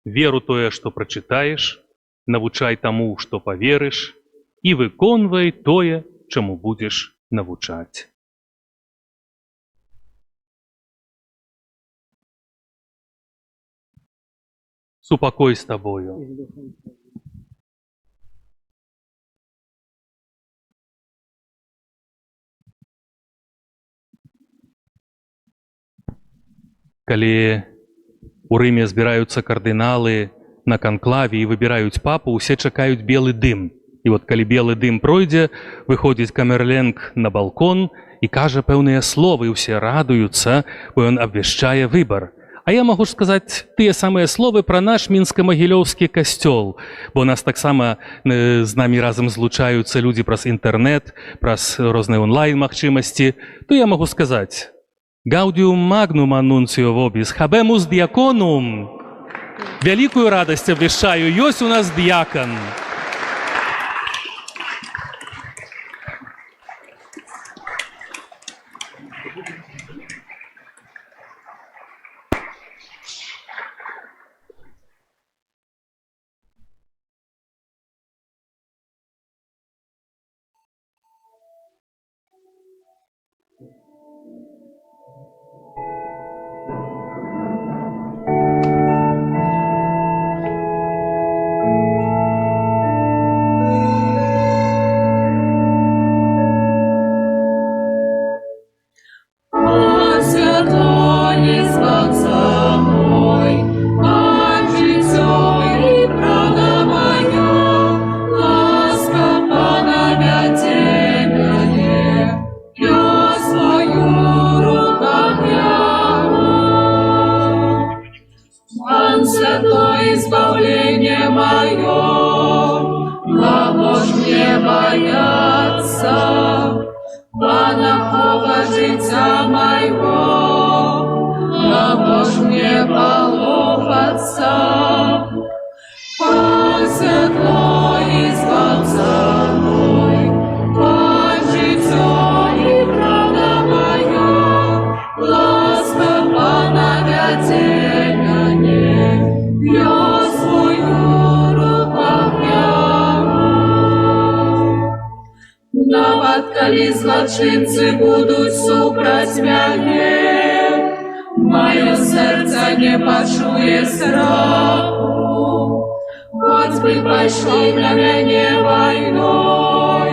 веру тое, што прачытаеш, навучай таму, што паверыш, і выконвай тое, чаму будзеш навучаць. Супакой з табою. Калі у Рыме збіраюцца кардыналы на канклаве и выбирают папу, все чекают белый дым. И вот, коли белый дым пройдзе, выходит Камерленг на балкон и каже пэўныя словы, и все радуются, бо он обвещае выбор. А я могу сказать тыя самыя словы про наш мінска-магілёўскі касцёл, бо нас таксама з намі разам злучаюцца людзі праз інтэрнэт, праз розныя онлайн-магчымасці, то я могу сказать «Гаўдіум магнум аннунцио вобіс, хабемус діаконум». Вялікую радасць абвяшчаю, ёсць у нас дыякан. Святой избавление мое, кого ж мне бояться, Панахова життя моего, кого ж мне полохаться, Пан святой избавца мой, Пан життя и правда моя, ласка Пана вяде мяне, я свою руках яму. Нават калі злачынцы будуць супраць мяне, маё сэрца не пачуе страху. Хоць бы пайшлі на мяне вайной,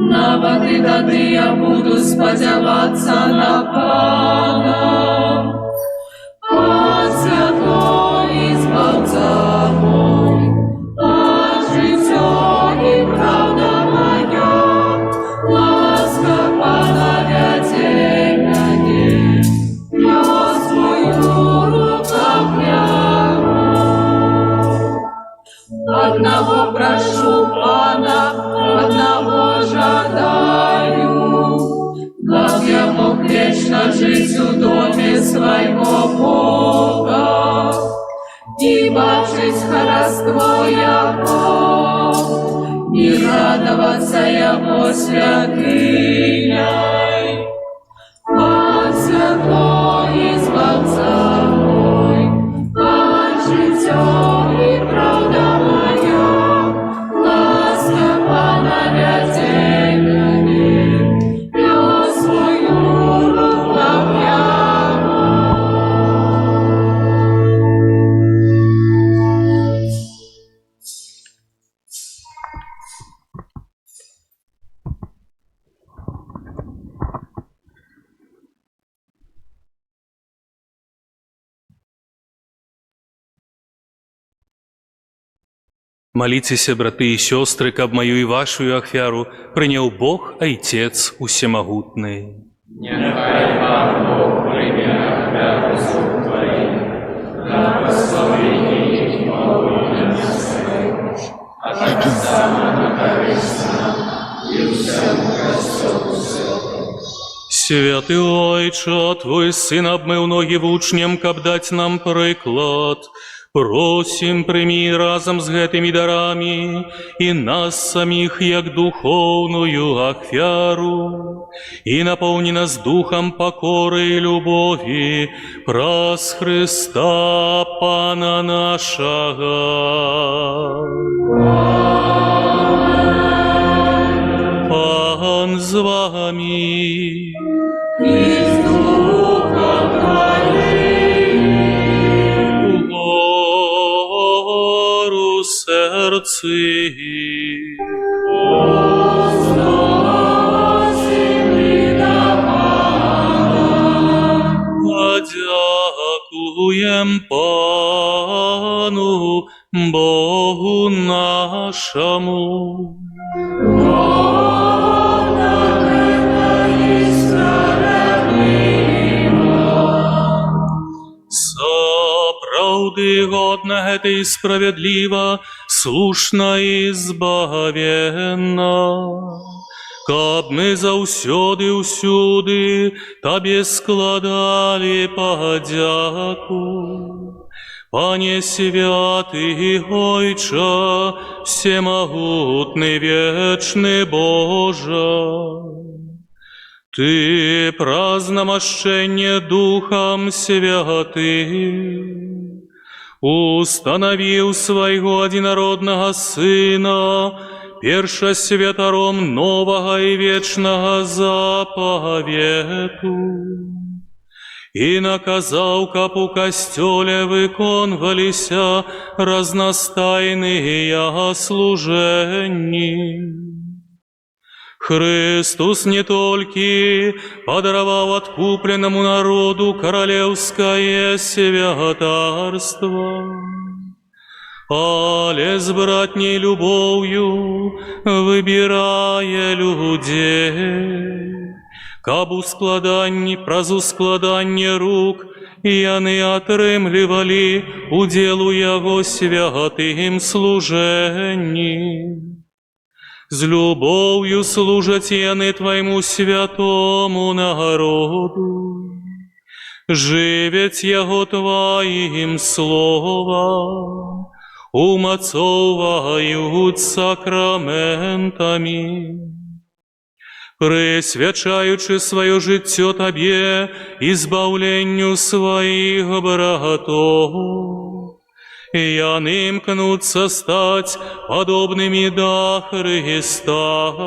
нават і тады я буду спадзявацца на Пана. Пан святой избавца мой, Пан життя и правда моя, ласка Пана вяде мяне, я свою руках яму. Одного прошу Пана, одного жадаю, как я мог вечно жить в доме своего Бога и бачить хараство Его, и радоваться Его святыняй. Пан святой избавца мой, Пан життя и правда моя, ласка Пана вяде мяне, я свою руках яму. Моліцеся, браты і сёстры, каб маю і вашую ахвяру прыняў Бог, Айцец усемагутны. Нехай Пан Бог прийме ахвяру слуг Твоих, на прославление и помилование своего, а так само на корысть нам и всему Христу Святому. Святы Ойче, Твой Сын обмыў ногі вучням, каб даць нам прыклад. Просім, прыймі разам з гэтымі дарамі і нас саміх, як духоўную ахвяру, і напоўні нас духам пакоры і любові праз Хрыста Пана нашага. Пан з вами. И с духом Твоим. Гору серці. Подякуєм Пану Богу нашему. Сапраўды годна гэта і справядліва, слушна і збагавенна. Каб мы заўсёды ўсюды табе складалі падзяку. Пане святы Ойча, всемагутны вечны Божа, Ты праз намашчэнне Духам Святым устанавіў свайго адзінароднага Сына першасвятаром новага і вечнага запавету і наказаў, каб у касцёле выконваліся разнастайныя служэнні. Христос не толькі падараваў адкупленаму народу каралеўскае святарства, але з братняй любоўю выбірае людзей, каб праз ускладанне рук яны атрымлівалі удзел у яго святым служэнні. З любоўю служаць яны Твайму святому народу, жывяць яго Тваім словам, умацоўваюць сакраментамі. Прысвячаючы сваё жыццё Табе і збаўленню сваіх братоў, яны імкнуцца стаць падобнымі да Хрыста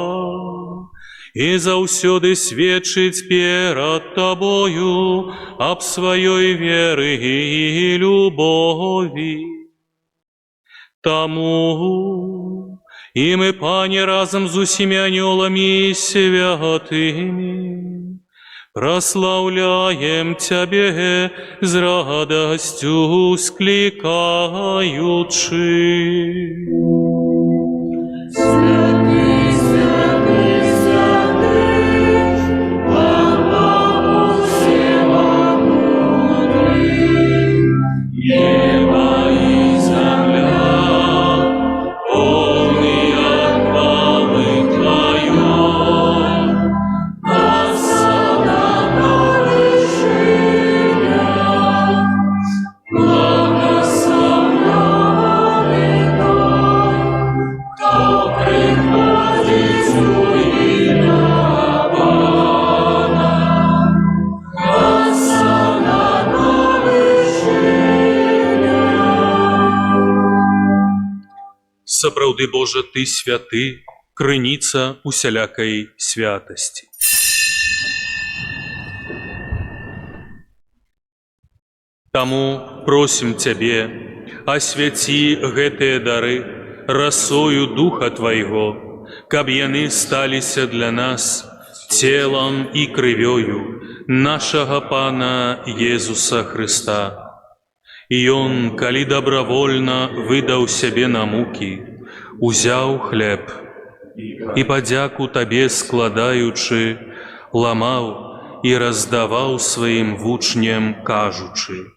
і заўсёды сведчыць перад Табою аб сваёй веры і любові. Таму і мы, Пане, разам з усімі анёламі і святымі прославляем Тебе з радостью скликаючи. Сапраўды, Божа, Ты святы, крыніца усялякай святасці. Таму просім Цябе, асвяці гэтыя дары расою Духа Твайго, каб яны сталіся для нас целам і крывёю нашага Пана Езуса Хрыста. І Ён, калі добравольна выдаў сябе на мукі, узяў хлеб і падзяку Табе складаючы, ламаў і раздаваў сваім вучням, кажучы: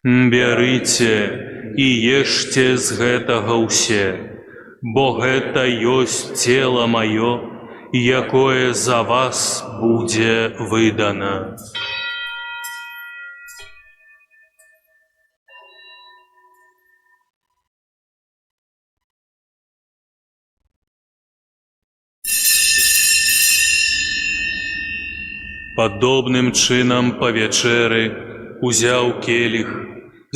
«Бярыце і ешце з гэтага ўсе, бо гэта ёсць цела маё, якое за вас будзе выдана». Падобным чынам па вячэры узяў келіх,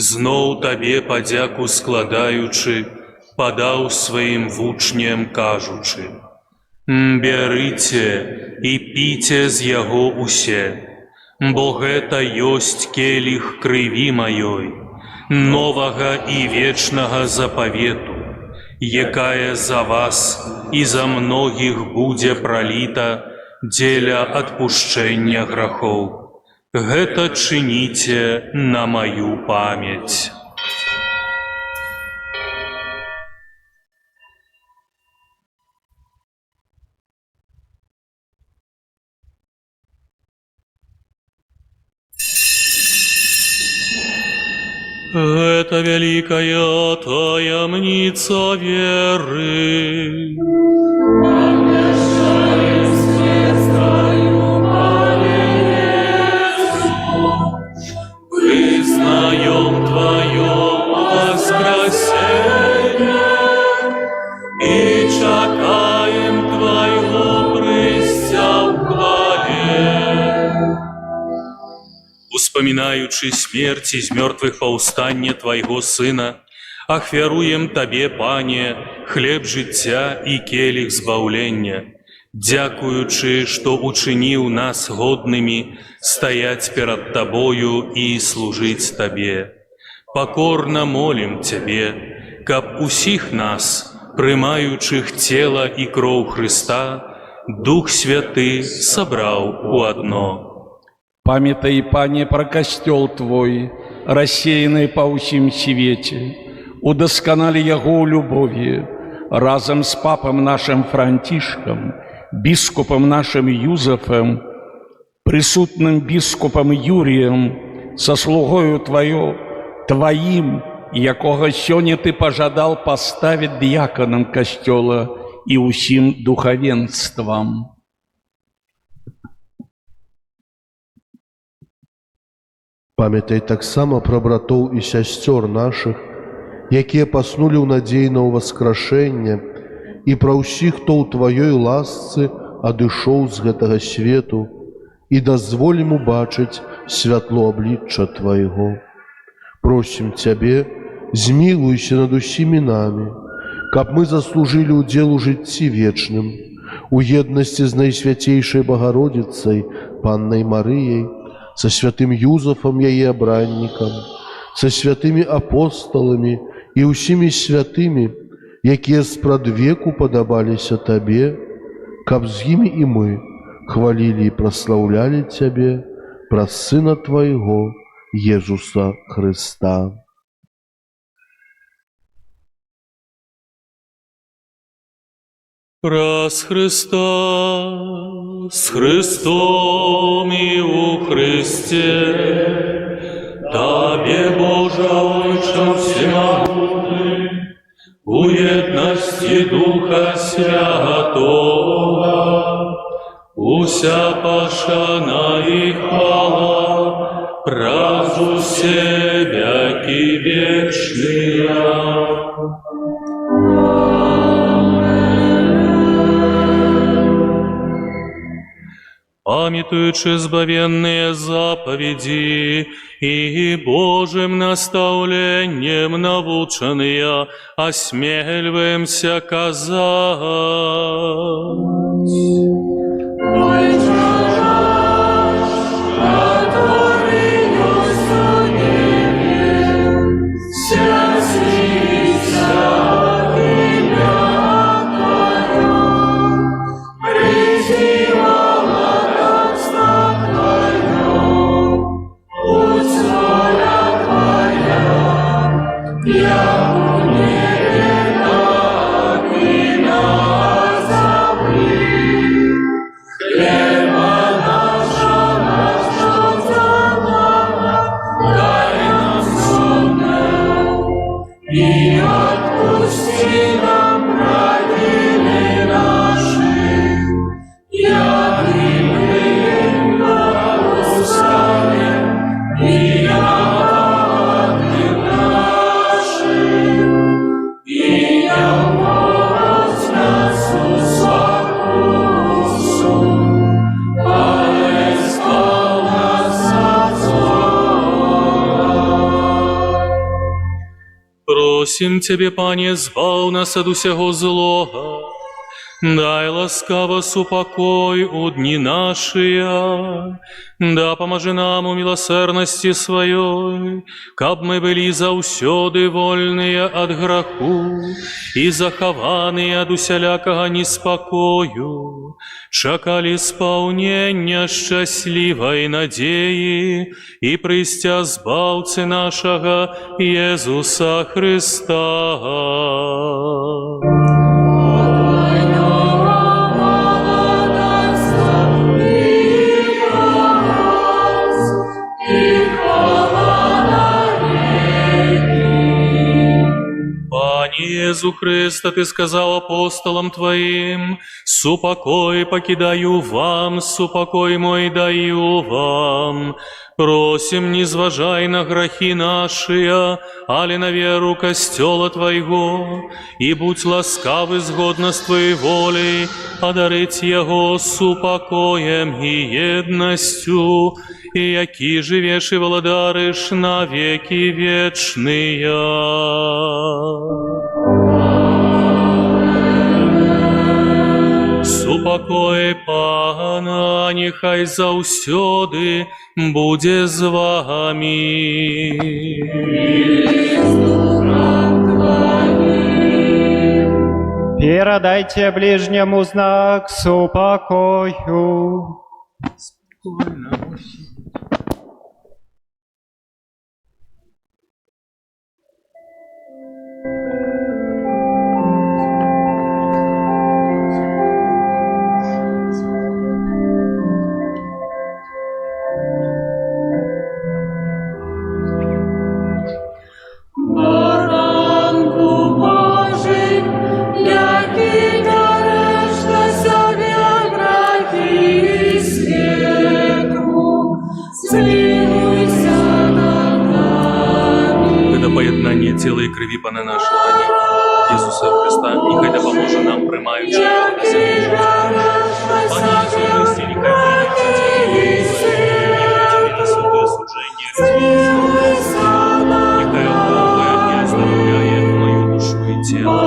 зноў Табе падзяку складаючы, падаў сваім вучням, кажучы: «Бярыце і піце з яго усе, бо гэта ёсць келіх крыві маёй, новага і вечнага запавету, якая за вас і за многіх будзе праліта дзеля адпушчэння грахоў. Гэта чыніце на маю памяць». Это великая таямница веры. Признаем Твое воскресение и чакаем Твоего прыся в хвале. Успоминаючи смерть из мертвых повстання Твоего Сына, ахвяруем Табе, Пане, хлеб життя і келих збавлення, дякуючи, що учинив нас годними стоять перед Тобою и служить Тебе. Покорно молим Тебе, каб усіх нас, приймаючих тіло і кров Христа, Дух Святый собрал у одно. Памятай, Пане, про костел Твой, рассеянный по усім свете, удосконали его у любови, разом с папом нашим Франтишком, бискупом нашим Юзефом, присутным бискупом Юрием, со слугою Твоим, якого сёння Ты пожадал поставить дьяконом костела и усім духовенством. Памятай таксама пра братоў і сясцёр нашых, якія паснулі ў надзеі на ўваскрашэнне, і пра ўсіх, хто ў Тваёй ласцы адышоў з гэтага свету, і дазволім убачыць святло аблічча Твайго. Просім Цябе, змілуйся над усімі намі, каб мы заслужылі ўдзел у жыцці вечным, у еднасці з Найсвяцейшай Багародзіцай, Паннай Марыяй, со святым Юзефом, яе абраннікам, со святымі апосталамі і ўсімі святымі, якія спрадвеку падабаліся Табе, каб з імі і мы хвалілі і праслаўлялі Цябе праз Сына Твайго, Езуса Христа. Праз Христа, с Христом и у Христе, Табе, Боже, Отче всемогутный, у едности Духа Святого, уся пашана и хвала, празу себя и вечная. Памятуючи збавенные заповеди и Божьим наставлением наученные, осмеливаемся казать. Просим Тебе, Пане, збав нас от усього злога, дай ласкаво супокой у дни наши, да поможи нам у милосердности Своей, каб мы были заусёды вольные от граху и захованные от усялякого неспокою, чакали исполнения счастливой надеи и пристя збавцы нашего Иисуса Христа. Иезу Христа, Ты сказал апостолам Твоим: «Супокой покидаю вам, супокой мой даю вам». Просим, не зважай на грехи наши, али на веру костела Твоего, и будь ласкавы згодно с Твоей волей, одарить Его супокоем и едностью, и яки живешь и владаришь на веки вечные. Супокой Пана, нехай заўсёды будзе з вами. Передайте ближнему знак супокою. Когда поєднання тіла і крові Пана нашого Ісуса Христа, нехай допоможе нам, приймаючи його на землі життя. Пане Ісусі Христі, нехай прийміть на святе судження. Нехай обновляє і оздоровляє мою душу і тіло.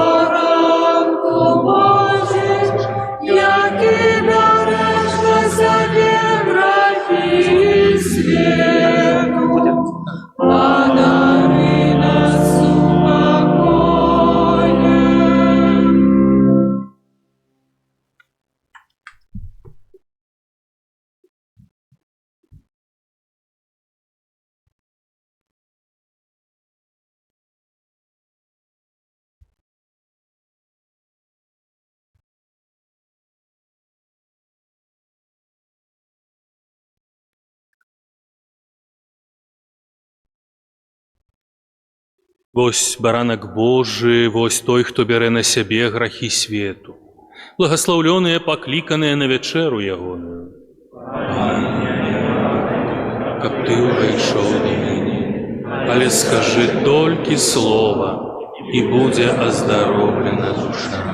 Вось баранак Божы, вось той, хто бярэ на сябе грахі свету. Благаслаўлёныя, пакліканыя на вячэру ягоную. Каб ты ўвайшоў да мяне, але скажы толькі слова, і будзе аздароўлена душа моя.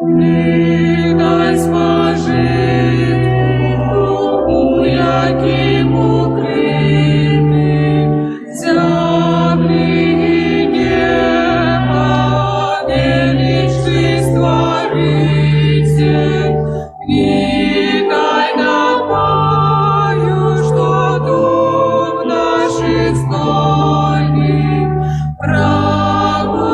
Дай спожитку, яким укрыты земли и неба, величный Створитель, витай напою, что дух наших стольных праву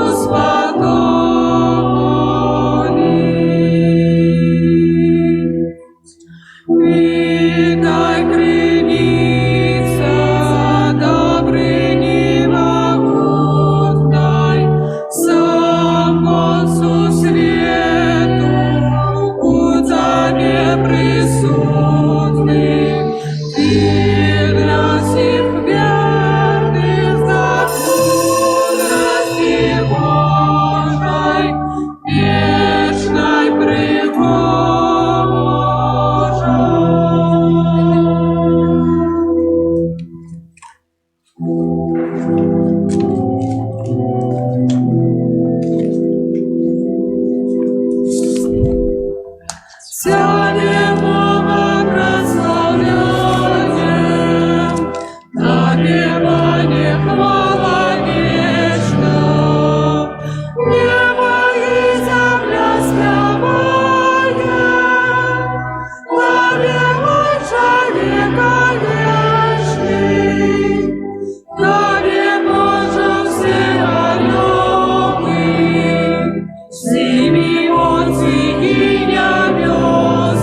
Витай, крыница, Добрыни могутной, сам концу свету, у Тебе присутный, Ты для всех верных знак мудрости Божией, вечной пригожей. Тянем Бога прославляем, напевание хвала вечна. Небо и земля спевает, напевай человека вечный, напев можем все орёвы, с ними он синяя вёс.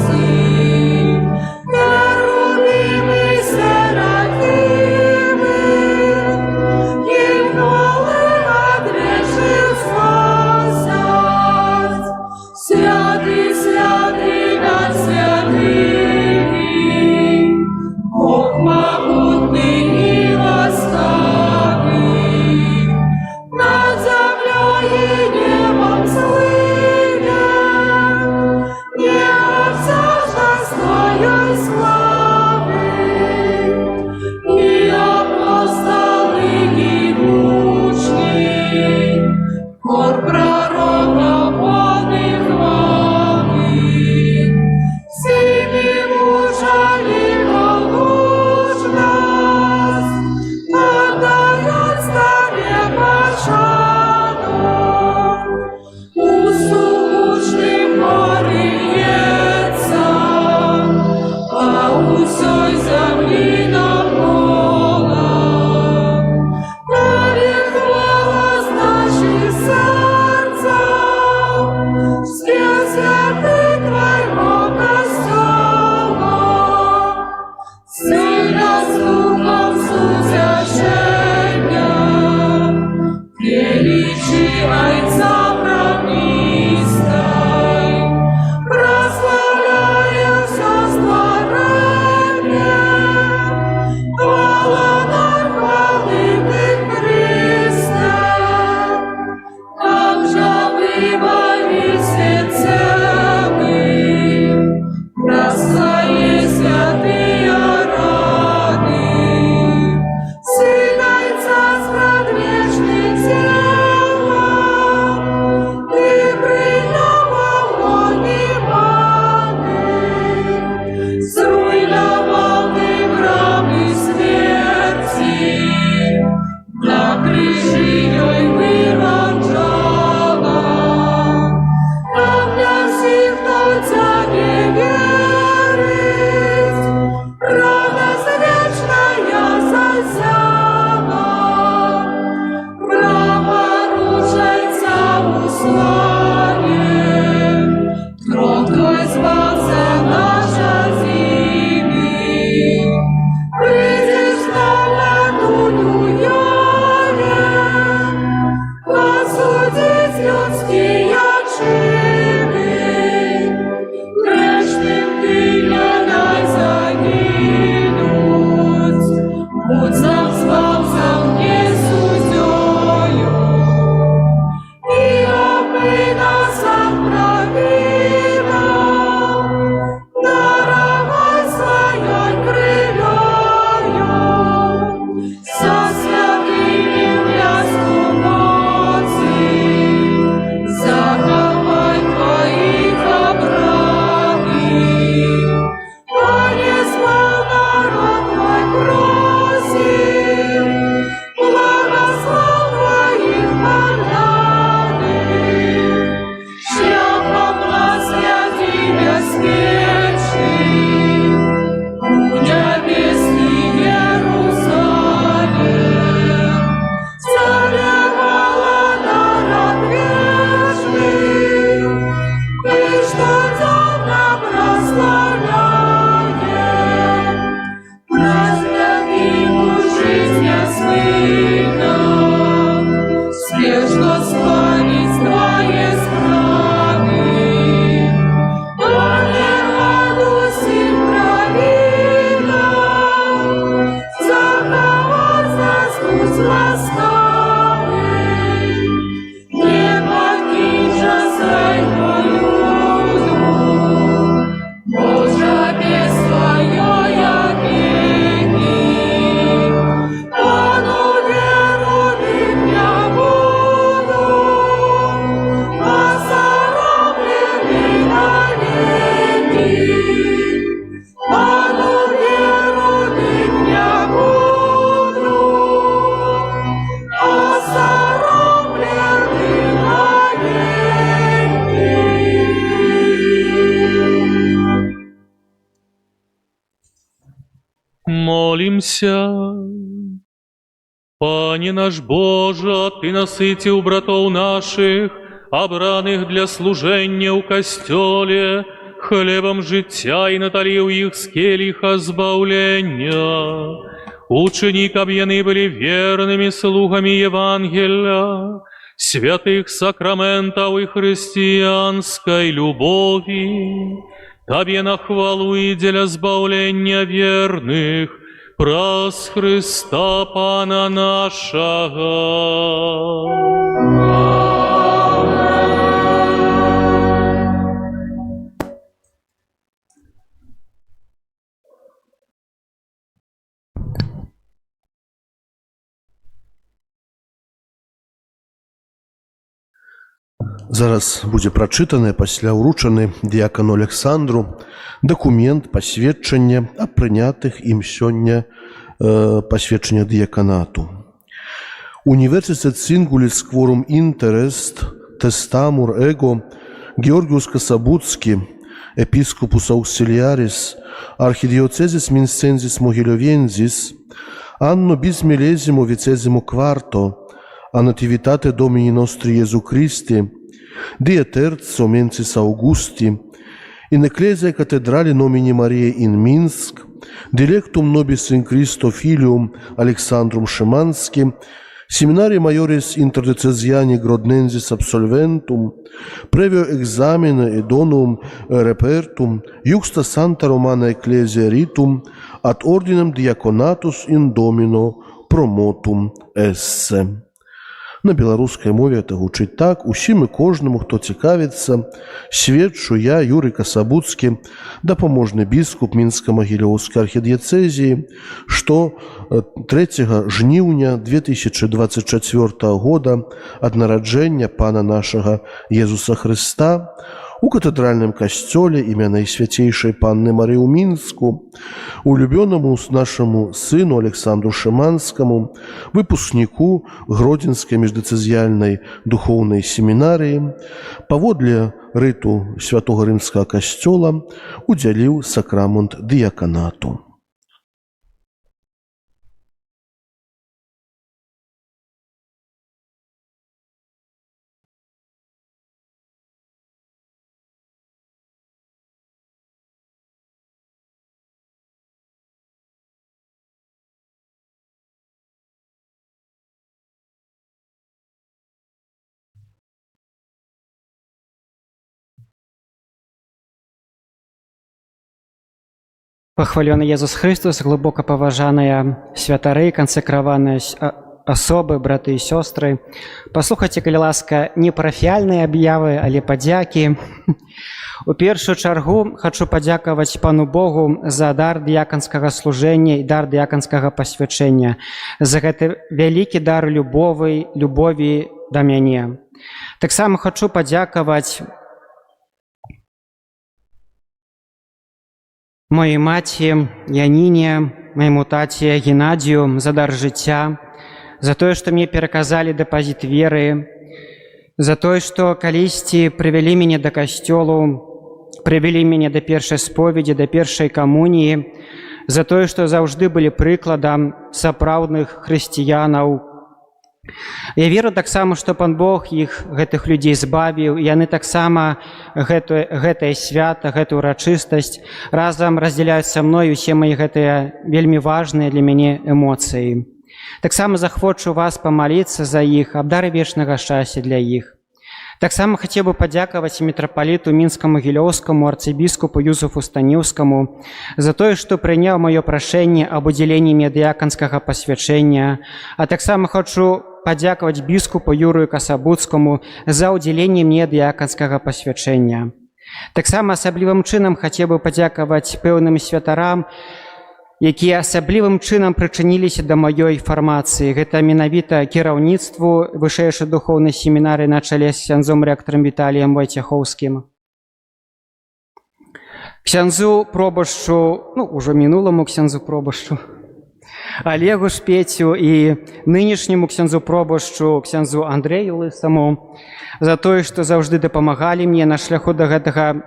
Молимся. Пане наш Боже, Ты насытил братов наших, обраных для служения у костеле, хлебом життя и натолил их с келиха збавления. Учени, каб яны были верными слугами Евангелия, святых сакраментов и христианской любови, Табе на хвалу и для збавления верных, праз Христа Пана нашего. Зараз будзе прачытаны пасля ўручаны дыякану Александру дакумент пасведчання аб прынятых ім сёння пасведчаннях дыяканату. Universitas Singulis Quorum Interest Testamur Ego Georgius Kasabutsky Episcopus Auxiliaris Archidiocezis Mincensis Mogiliovensis Anno bis millesimo vicesimo quarto a nativitate Domini nostri Iesu Christi, die terzo mensis Augusti, in ecclesia cathedrali nomini Mariae in Minsk, dilectum nobis in Christo filium Alexandrum Szymanski, seminari majoris interdecesiani Grodnensis absolventum, previo examine edonum repertum, iuxta Santa Romana Ecclesia ritum, ad ordinem diaconatus in Domino promotum esse. На беларускай мове это гучыць так: усім і кожнаму, хто цікавіцца, сведчу я, Юрый Касабуцкі, дапаможны біскуп Мінска-Магілёўскай архідыецэзіі, што 3 жніўня 2024 года ад нараджэння Пана нашага Езуса Хрыста у катэдральным касцёле імя Найсвяцейшай Панны Марыі ў Мінску, улюбёнаму нашаму сыну Александру Шыманскаму, выпускніку Гродзенскай міждыцэзіяльнай духоўнай семінарыі, паводле рыту святога рымскага касцёла удзяліў сакрамент дыяканату. Пахвалёны Езус Христос, глубоко паважаныя святары, кансекраваныя асобы, браты і сёстры. Паслухайце, калі ласка, не парафіяльныя аб'явы, але падзякі. У першую чаргу хачу падзякаваць Пану Богу за дар дыяканскага служэння і дар дыяканскага пасвячэння, за гэты вялікі дар любові да мяне. Таксама хачу падзякаваць моей маці Яніне, майму таце Геннадію за дар жыцця, за тое, што мне пераказалі дэпазіт веры, за тое, што калісьці прывялі мяне да касцёлу, прывялі мяне да першай споведзі, да першай камуніі, за тое, што заўжды былі прыкладам сапраўдных хрысціянаў. Я веру таксама, што Пан Бог іх, гэтых людзей, збавіў, і яны таксама гэтае свята, гэтую урачыстасць разам раздзяляюць са мной усе мае гэтыя вельмі важныя для мяне эмоцыі. Таксама захвочу вас памаліцца за іх, аб дары вечнага шчасця для іх. Таксама хацеў бы падзякаваць мітрапаліту Мінска-Магілёўскаму арцыбіскупу Юзефу Станіўскаму за тое, што прыняў маё прашэнне аб удзяленні мне дыяканскага пасвячэння, а таксама хачу падзякаваць біскупу Юрыю Касабуцкаму за ўдзяленне мне дыяканскага пасвячэння. Таксама асаблівым чынам хацеў бы падзякаваць пэўным святарам, якія асаблівым чынам прычыніліся да маёй фармацыі. Гэта менавіта кіраўніцтву вышэйшай духоўнай семінарыі на чале з ксяндзом рэктарам Віталіем Вайцяхоўскім, ксяндзу пробашчу, ўжо мінуламу ксяндзу пробашчу Олегу Шпецю і нынешняму ксяндзу пробашчу ксяндзу Андрэю Лысаму за тое, што заўжды дапамагалі мне на шляху да гэтага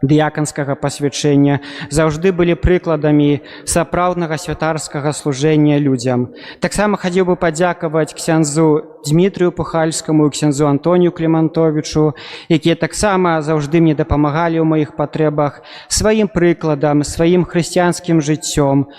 дыяканскага пасвячэння, заўжды былі прыкладамі сапраўднага святарскага служэння людзям. Таксама хацеў бы падзякаваць ксяндзу Дмітрыю Пухальскаму і ксяндзу Антонію Клімантовічу, якія таксама заўжды мне дапамагалі ў маіх патрэбах сваім прыкладам, сваім хрысціянскім жыццём.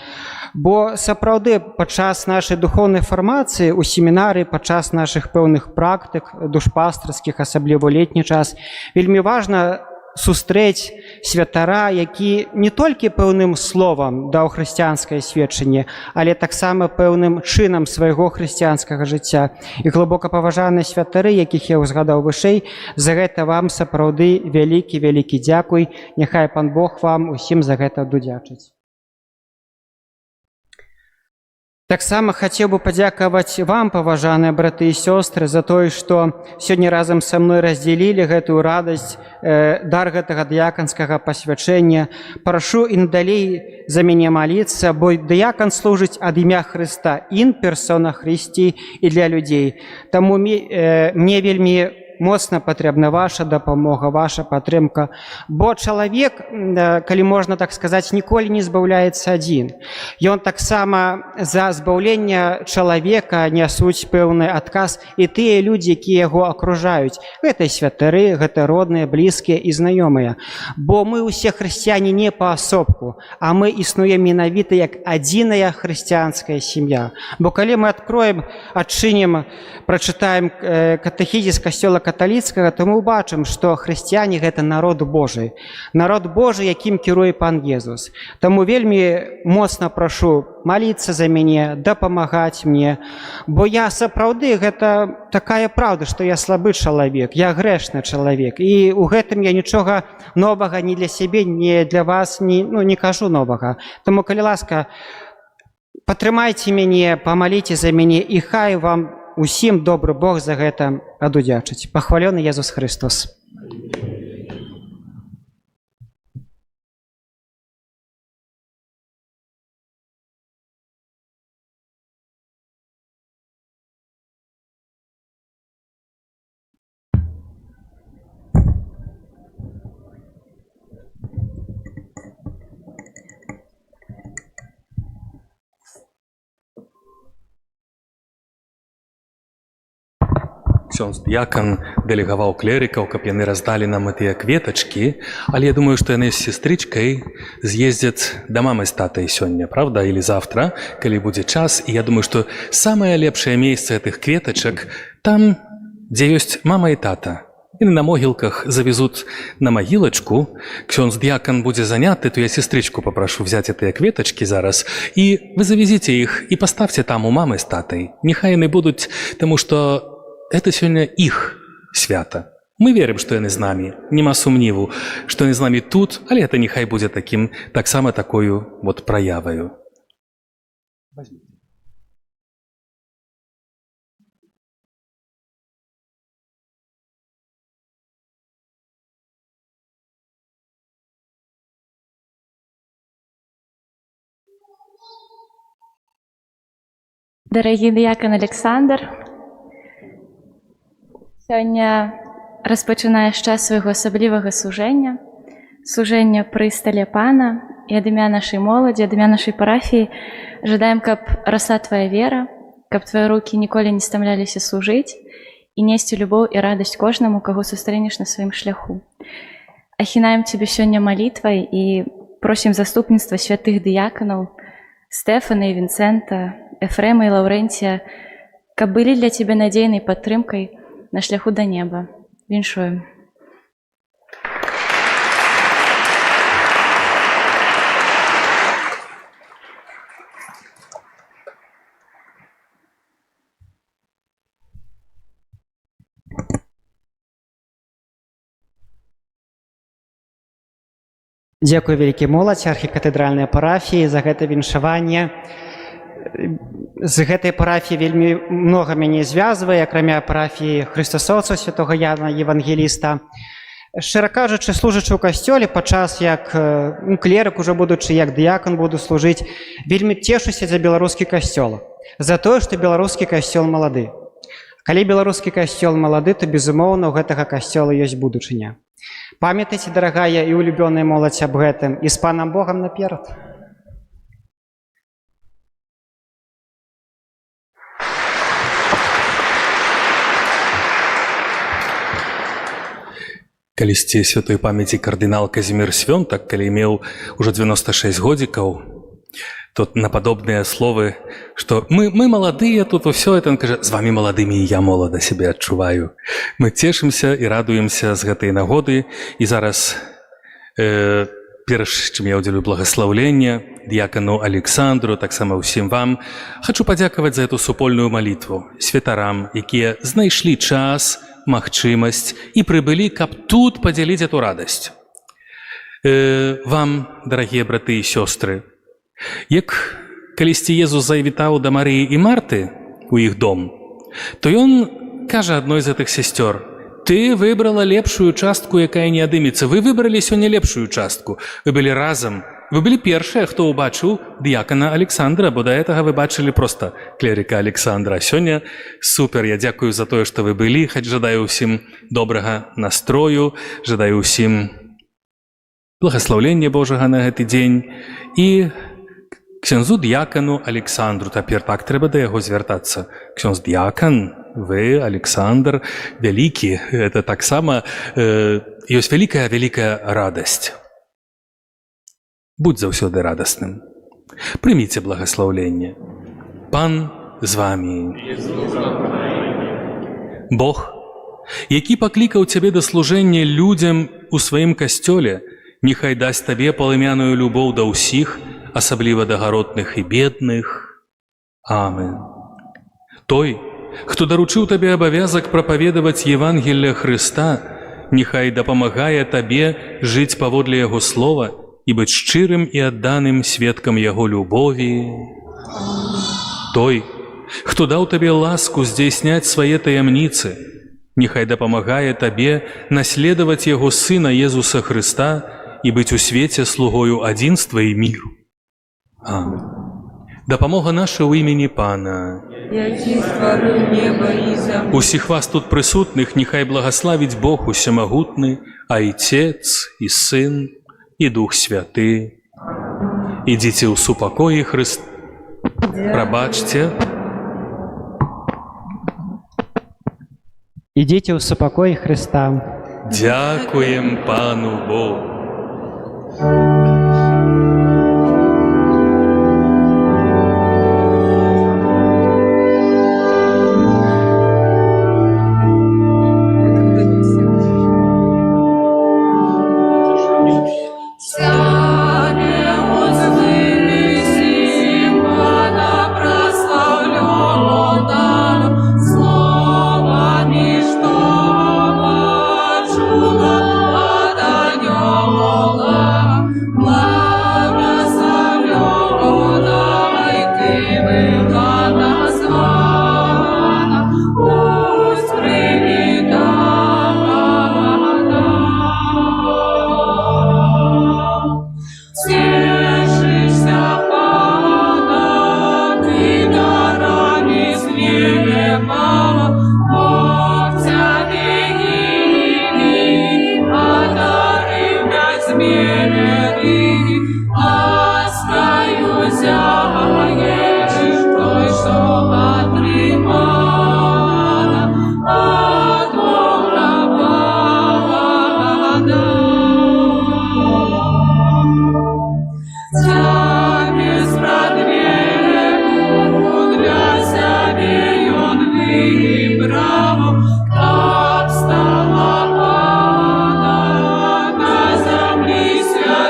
Бо сапраўды падчас нашай духоўнай фармацыі ў семінары, падчас нашых пэўных практык душпастарскіх, асабліва ў летні час, вельмі важна сустрэць святара, які не толькі пэўным словам даў хрысціянскае сведчанне, але таксама пэўным чынам свайго хрысціянскага жыцця. І глыбока паважаныя святары, якіх я узгадаў вышэй, за гэта вам сапраўды вялікі дзякуй. Няхай пан Бог вам усім за гэта дудзячыць. Таксама хацеў бы падзякаваць вам, паважаныя браты і сёстры, за тое, што сёння разам са мной раздзялілі гэтую радасць, дар гэтага дыяканскага пасвячэння. Прашу і надалей за мяне маліцца, бо дыякан служыць ад імя Хрыста, ін персона Христі і для людзей. Таму мне вельмі моцна патрэбна ваша дапамога, ваша падтрымка, бо чалавек, калі можна так сказаць, ніколі не збаўляецца адзін. Ён таксама за збаўленне чалавека нясуць пэўны адказ і тыя людзі, якія яго акружаюць. Гэта святары, гэта родныя, блізкія і знаёмыя. Бо мы ўсе хрысціяне не паасобку, а мы існуем менавіта як адзіная хрысціянская сям'я. Бо калі мы адчынім, прачытаем катэхізіс касцёла каталіцкага, то мы ўбачым, што хрысціяне – гэта народ Божий. Народ Божий, якім кіруе пан Езус. Таму вельмі моцна прашу маліцца за мяне, дапамагаць мне, бо я сапраўды, гэта такая праўда, што я слабы чалавек, я грэшны чалавек. І ў гэтым я нічога новага ні для сябе, ні для вас не кажу новага. Таму, калі ласка, падтрымайце мяне, памаліце за мяне, і хай вам усім добры Бог за гэта адудзячыць. Пахвалёны Езус Христос. Ксёндз дыякан дэлегаваў клерыкаў, каб яны раздалі нам гэтыя кветачкі, але я думаю, што яны з сестрычкай з'ездзяць да мамы з татай сёння, правда, или завтра, калі будзе час. І я думаю, што самае лепшае месца гэтых кветачак там, дзе ёсць мама і тата. Яны на могілках завезут на магілачку. Ксёндз дыякан будзе заняты, то я сестрычку папрашу взяць гэтыя кветачкі зараз, і вы завезіце іх і паставце там у мамы з татай. Няхай яны будуць, таму што это сёння іх свята. Мы верым, што яны з намі, нема сумніву, што яны з намі тут, але это няхай будзе такім, таксама такою вот праяваю. Дарагі дыякан Александр, сёння распачынаеш час свайго асаблівага служэння пры стале пана, і ад імя нашай моладзі, ад імя нашай парафіі жадаем, каб расла твая вера, каб твае рукі ніколі не стамляліся служыць і несці любоў і радасць кожнаму, каго сустрэнеш на сваім шляху. Ахінаем цябе сёння малітвай і просім заступніцтва святых дыяканаў Стэфана і Вінцэнта, Эфрэма і Лаўрэнція, каб былі для цябе надзейнай падтрымкай на шляху да неба. Віншуем. Дзякуй вялікі моладзь архікатэдральнай парафіі за гэта віншаванне. З гэтай парафіі вельмі многа мяне звязвае, акрамя парафіі хрыстасоўцаў святога Яна Евангеліста. Шчыра кажучы, служачы ў касцёле, падчас як клерык, ужо будучы як дыякан буду служыць, вельмі цешуся за беларускі касцёл, за тое, што беларускі касцёл малады. Калі беларускі касцёл малады, то, безумоўна, у гэтага касцёла ёсць будучыня. Памятайце, дарагая і улюбёная моладзь, аб гэтым, і з Панам Богам наперад. Калісьці святой памяці кардынал Казімір Свёнтак, калі меў ужо 96 годзікаў, тут на падобныя словы, што мы маладыя, тут усё это, он кажа, з вамі маладымі і я молада сябе адчуваю. Мы цешымся і радуемся з гэтай нагоды, і зараз, перш чым я ўдзялю благаслаўлення дыякану Александру, таксама ўсім вам, хачу падзякаваць за эту супольную малітву святарам, якія знайшлі час, магчымасць і прыбылі, каб тут падзяліць эту радасць. Вам, дарагія браты і сёстры, як калісьці Езус завітаў да Марыі і Марты у іх дом, то ён кажа адной з гэтых сясцёр: ты выбрала лепшую частку, якая не адымецца. Вы выбралі сёння лепшую частку. Вы былі разам. Вы былі першыя, хто ўбачыў дыякана Александра, бо да гэтага вы бачылі проста клерыка Александра. А сёння супер, я дзякую за тое, што вы былі, хоць жадаю ўсім добрага настрою, жадаю ўсім благаслаўлення Божага на гэты дзень і ксяндзу дыякану Александру. Цяпер так трэба да яго звяртацца. Ксяндз дыякан, вы, Александр, вялікі. Это таксама ёсць вялікая радасць. Будь заўсёды радасным. Прыміце благаслаўленне. Пан з вамі. Бог, які паклікаў цябе да служэння людзям у сваім касцёле, нехай дасць табе палымяную любоў да ўсіх, асабліва да гаротных і бедных. Амен. Той, хто даручыў табе абавязак прапаведаваць Евангелле Хрыста, нехай дапамагае табе жыць паводле яго слова і быць шчырым і адданым сведкам яго любові. Той, хто даў табе ласку здзейсняць свае таямніцы, нехай дапамагае табе наследаваць яго Сына Езуса Хрыста і быць у свеце слугою адзінства і міру. Амен. Дапамога наша ў імені Пана. Усіх вас тут прысутных нехай благаславіць Бог усемагутны, Айцец і Сын і Дух Святы. Ідзіце ў супакоі Хрыста. Прабачце. Ідзіце ў супакоі Хрыста. Дзякуем Пану Богу. Стала пана на землі свят.